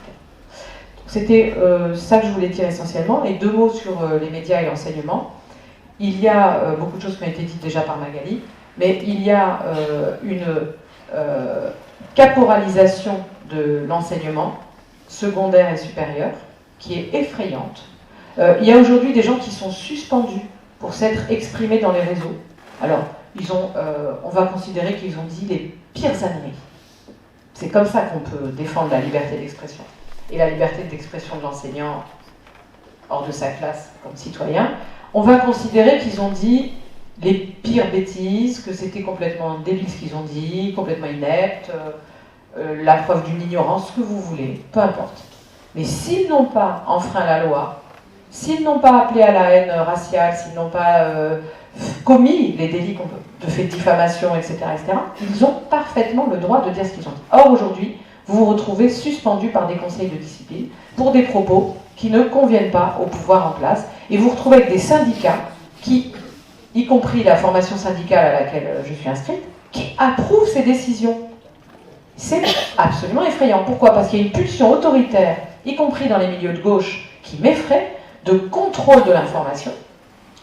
Donc, c'était ça que je voulais dire essentiellement. Et 2 mots sur les médias et l'enseignement. Il y a beaucoup de choses qui ont été dites déjà par Magali, mais il y a une caporalisation de l'enseignement secondaire et supérieur qui est effrayante. Il y a aujourd'hui des gens qui sont suspendus pour s'être exprimés dans les réseaux. Alors, on va considérer qu'ils ont dit les pires âneries. C'est comme ça qu'on peut défendre la liberté d'expression. Et la liberté d'expression de l'enseignant hors de sa classe comme citoyen. On va considérer qu'ils ont dit les pires bêtises, que c'était complètement débile ce qu'ils ont dit, complètement inepte, la preuve d'une ignorance, ce que vous voulez, peu importe. Mais s'ils n'ont pas enfreint la loi, s'ils n'ont pas appelé à la haine raciale, s'ils n'ont pas commis les délits de fait de diffamation, etc., ils ont parfaitement le droit de dire ce qu'ils ont dit. Or, aujourd'hui, vous vous retrouvez suspendu par des conseils de discipline pour des propos qui ne conviennent pas au pouvoir en place, et vous vous retrouvez avec des syndicats qui, y compris la formation syndicale à laquelle je suis inscrite, qui approuvent ces décisions. C'est absolument effrayant. Pourquoi ? Parce qu'il y a une pulsion autoritaire, y compris dans les milieux de gauche, qui m'effraie, de contrôle de l'information,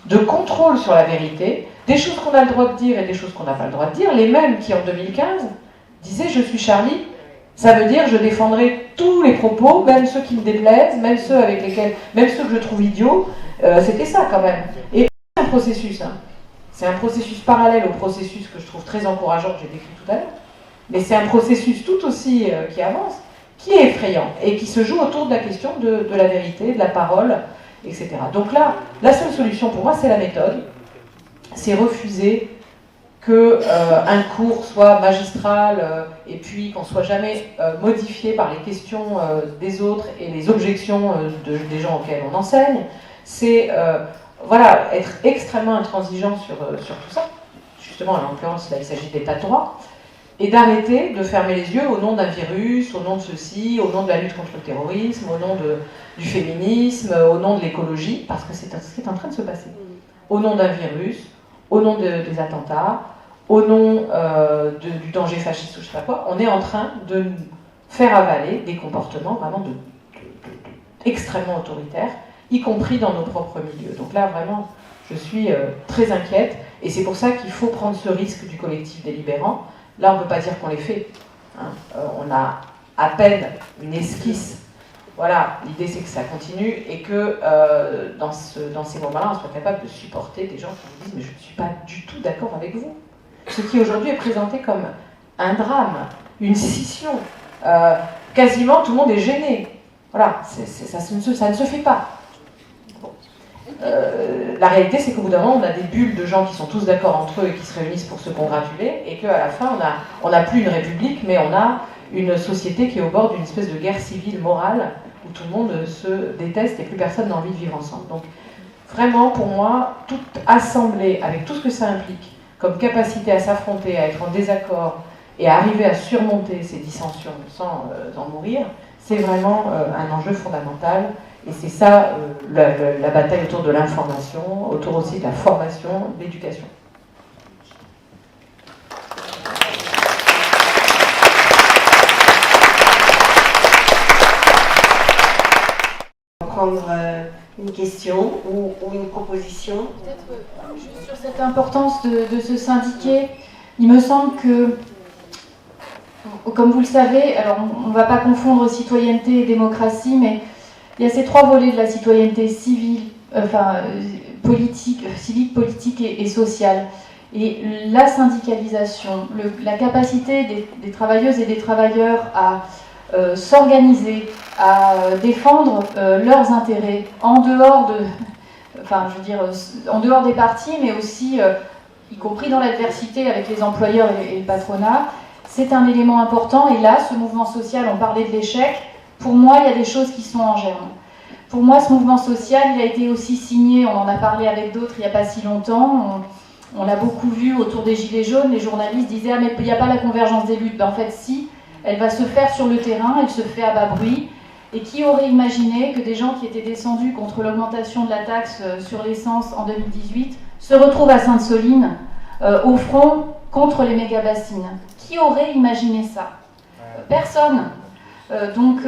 de contrôle sur la vérité, des choses qu'on a le droit de dire et des choses qu'on n'a pas le droit de dire. Les mêmes qui, en 2015, disaient « je suis Charlie », ça veut dire je défendrai tous les propos, même ceux qui me déplaisent, même ceux que je trouve idiots, C'était ça quand même. Et c'est un processus, hein. C'est un processus parallèle au processus que je trouve très encourageant que j'ai décrit tout à l'heure. Mais c'est un processus tout aussi qui avance, qui est effrayant et qui se joue autour de la question de la vérité, de la parole, etc. Donc là, la seule solution pour moi, c'est la méthode. C'est refuser qu'un cours soit magistral et puis qu'on ne soit jamais modifié par les questions des autres et les objections des gens auxquels on enseigne. C'est voilà, être extrêmement intransigeant sur tout ça. Justement, en l'occurrence, là, il s'agit d'état de droit. Et d'arrêter de fermer les yeux au nom d'un virus, au nom de ceci, au nom de la lutte contre le terrorisme, au nom du féminisme, au nom de l'écologie, parce que c'est ce qui est en train de se passer. Au nom d'un virus, au nom des attentats, au nom du danger fasciste ou je sais pas quoi, on est en train de faire avaler des comportements vraiment extrêmement autoritaires, y compris dans nos propres milieux. Donc là, vraiment, je suis très inquiète, et c'est pour ça qu'il faut prendre ce risque du collectif délibérant. Là, on ne peut pas dire qu'on l'ait fait. Hein. On a à peine une esquisse. Voilà, l'idée c'est que ça continue et que dans ces moments-là, on soit capable de supporter des gens qui nous disent « mais je ne suis pas du tout d'accord avec vous ». Ce qui aujourd'hui est présenté comme un drame, une scission. Quasiment tout le monde est gêné. Voilà, ça ne se fait pas. Bon. La réalité, c'est qu'au bout d'un moment, on a des bulles de gens qui sont tous d'accord entre eux et qui se réunissent pour se congratuler, et qu'à la fin, on n'a plus une république, mais on a une société qui est au bord d'une espèce de guerre civile morale, où tout le monde se déteste et plus personne n'a envie de vivre ensemble. Donc, vraiment, pour moi, toute assemblée, avec tout ce que ça implique, comme capacité à s'affronter, à être en désaccord, et à arriver à surmonter ces dissensions sans en mourir, c'est vraiment un enjeu fondamental. Et c'est ça, la bataille autour de l'information, autour aussi de la formation, de l'éducation. On va prendre une question ou une proposition. Peut-être juste sur cette importance de se syndiquer, il me semble que, comme vous le savez, alors on ne va pas confondre citoyenneté et démocratie, mais il y a ces trois volets de la citoyenneté civile, politique, civique, politique et sociale. Et la syndicalisation, la capacité des travailleuses et des travailleurs à s'organiser, à défendre leurs intérêts en dehors en dehors des partis, mais aussi, y compris dans l'adversité avec les employeurs et le patronat, c'est un élément important. Et là, ce mouvement social, on parlait de l'échec. Pour moi, il y a des choses qui sont en germe. Pour moi, ce mouvement social, il a été aussi signé, on en a parlé avec d'autres il n'y a pas si longtemps, on l'a beaucoup vu autour des Gilets jaunes, les journalistes disaient « Ah, mais il n'y a pas la convergence des luttes ». Ben, en fait, si, elle va se faire sur le terrain, elle se fait à bas bruit. Et qui aurait imaginé que des gens qui étaient descendus contre l'augmentation de la taxe sur l'essence en 2018 se retrouvent à Sainte-Soline, au front contre les méga-bassines? Qui aurait imaginé ça? Personne. Donc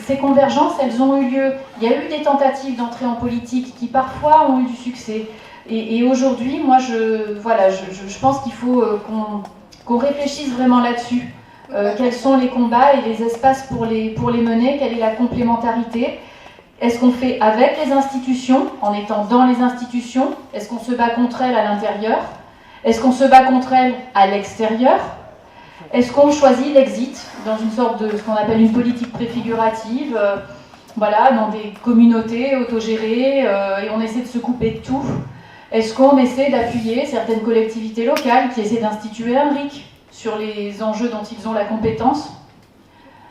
ces convergences, elles ont eu lieu. Il y a eu des tentatives d'entrée en politique qui parfois ont eu du succès. Et aujourd'hui, moi, je pense qu'il faut qu'on réfléchisse vraiment là-dessus. Quels sont les combats et les espaces pour les mener? Quelle est la complémentarité? Est-ce qu'on fait avec les institutions, en étant dans les institutions? Est-ce qu'on se bat contre elles à l'intérieur? Est-ce qu'on se bat contre elles à l'extérieur? Est-ce qu'on choisit l'exit dans une sorte de ce qu'on appelle une politique préfigurative, dans des communautés autogérées, et on essaie de se couper de tout? Est-ce qu'on essaie d'appuyer certaines collectivités locales qui essaient d'instituer un RIC sur les enjeux dont ils ont la compétence?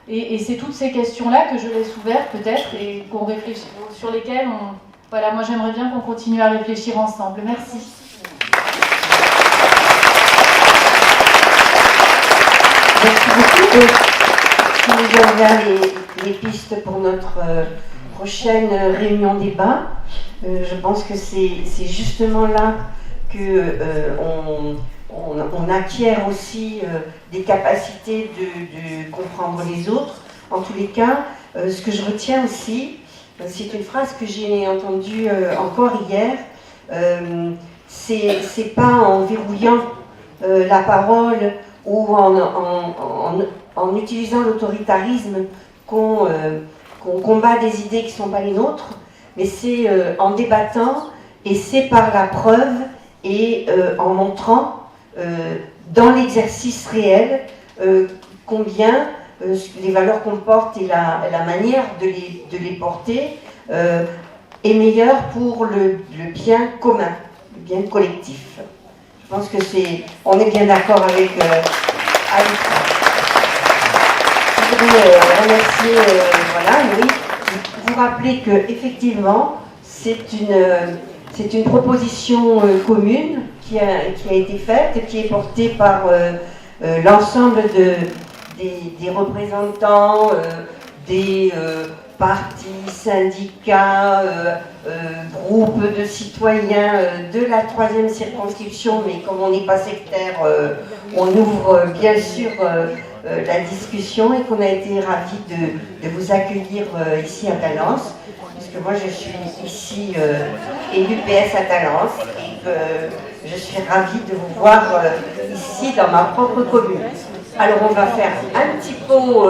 Et c'est toutes ces questions-là que je laisse ouvertes peut-être et qu'on réfléchit, sur lesquelles moi j'aimerais bien qu'on continue à réfléchir ensemble. Merci. Merci beaucoup. Qui nous a ouvert les pistes pour notre prochaine réunion débat. Je pense que c'est justement là qu'on acquiert aussi des capacités de comprendre les autres. En tous les cas, ce que je retiens aussi, c'est une phrase que j'ai entendue encore hier. C'est pas en verrouillant la parole ou en utilisant l'autoritarisme qu'on combat des idées qui ne sont pas les nôtres, mais c'est en débattant et c'est par la preuve et en montrant dans l'exercice réel combien les valeurs qu'on porte et la manière de les porter est meilleure pour le bien commun, le bien collectif. Je pense que on est bien d'accord avec ça. Je voudrais remercier Louis. Vous rappeler que effectivement c'est une proposition commune qui a été faite et qui est portée par l'ensemble des représentants des partis, syndicats, groupes de citoyens de la 3e circonscription, mais comme on n'est pas sectaire, on ouvre bien sûr la discussion et qu'on a été ravis de vous accueillir ici à Talence, puisque moi je suis ici élue PS à Talence et que je suis ravie de vous voir ici dans ma propre commune. Alors on va faire un petit pot,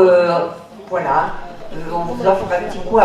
on vous offre un petit pot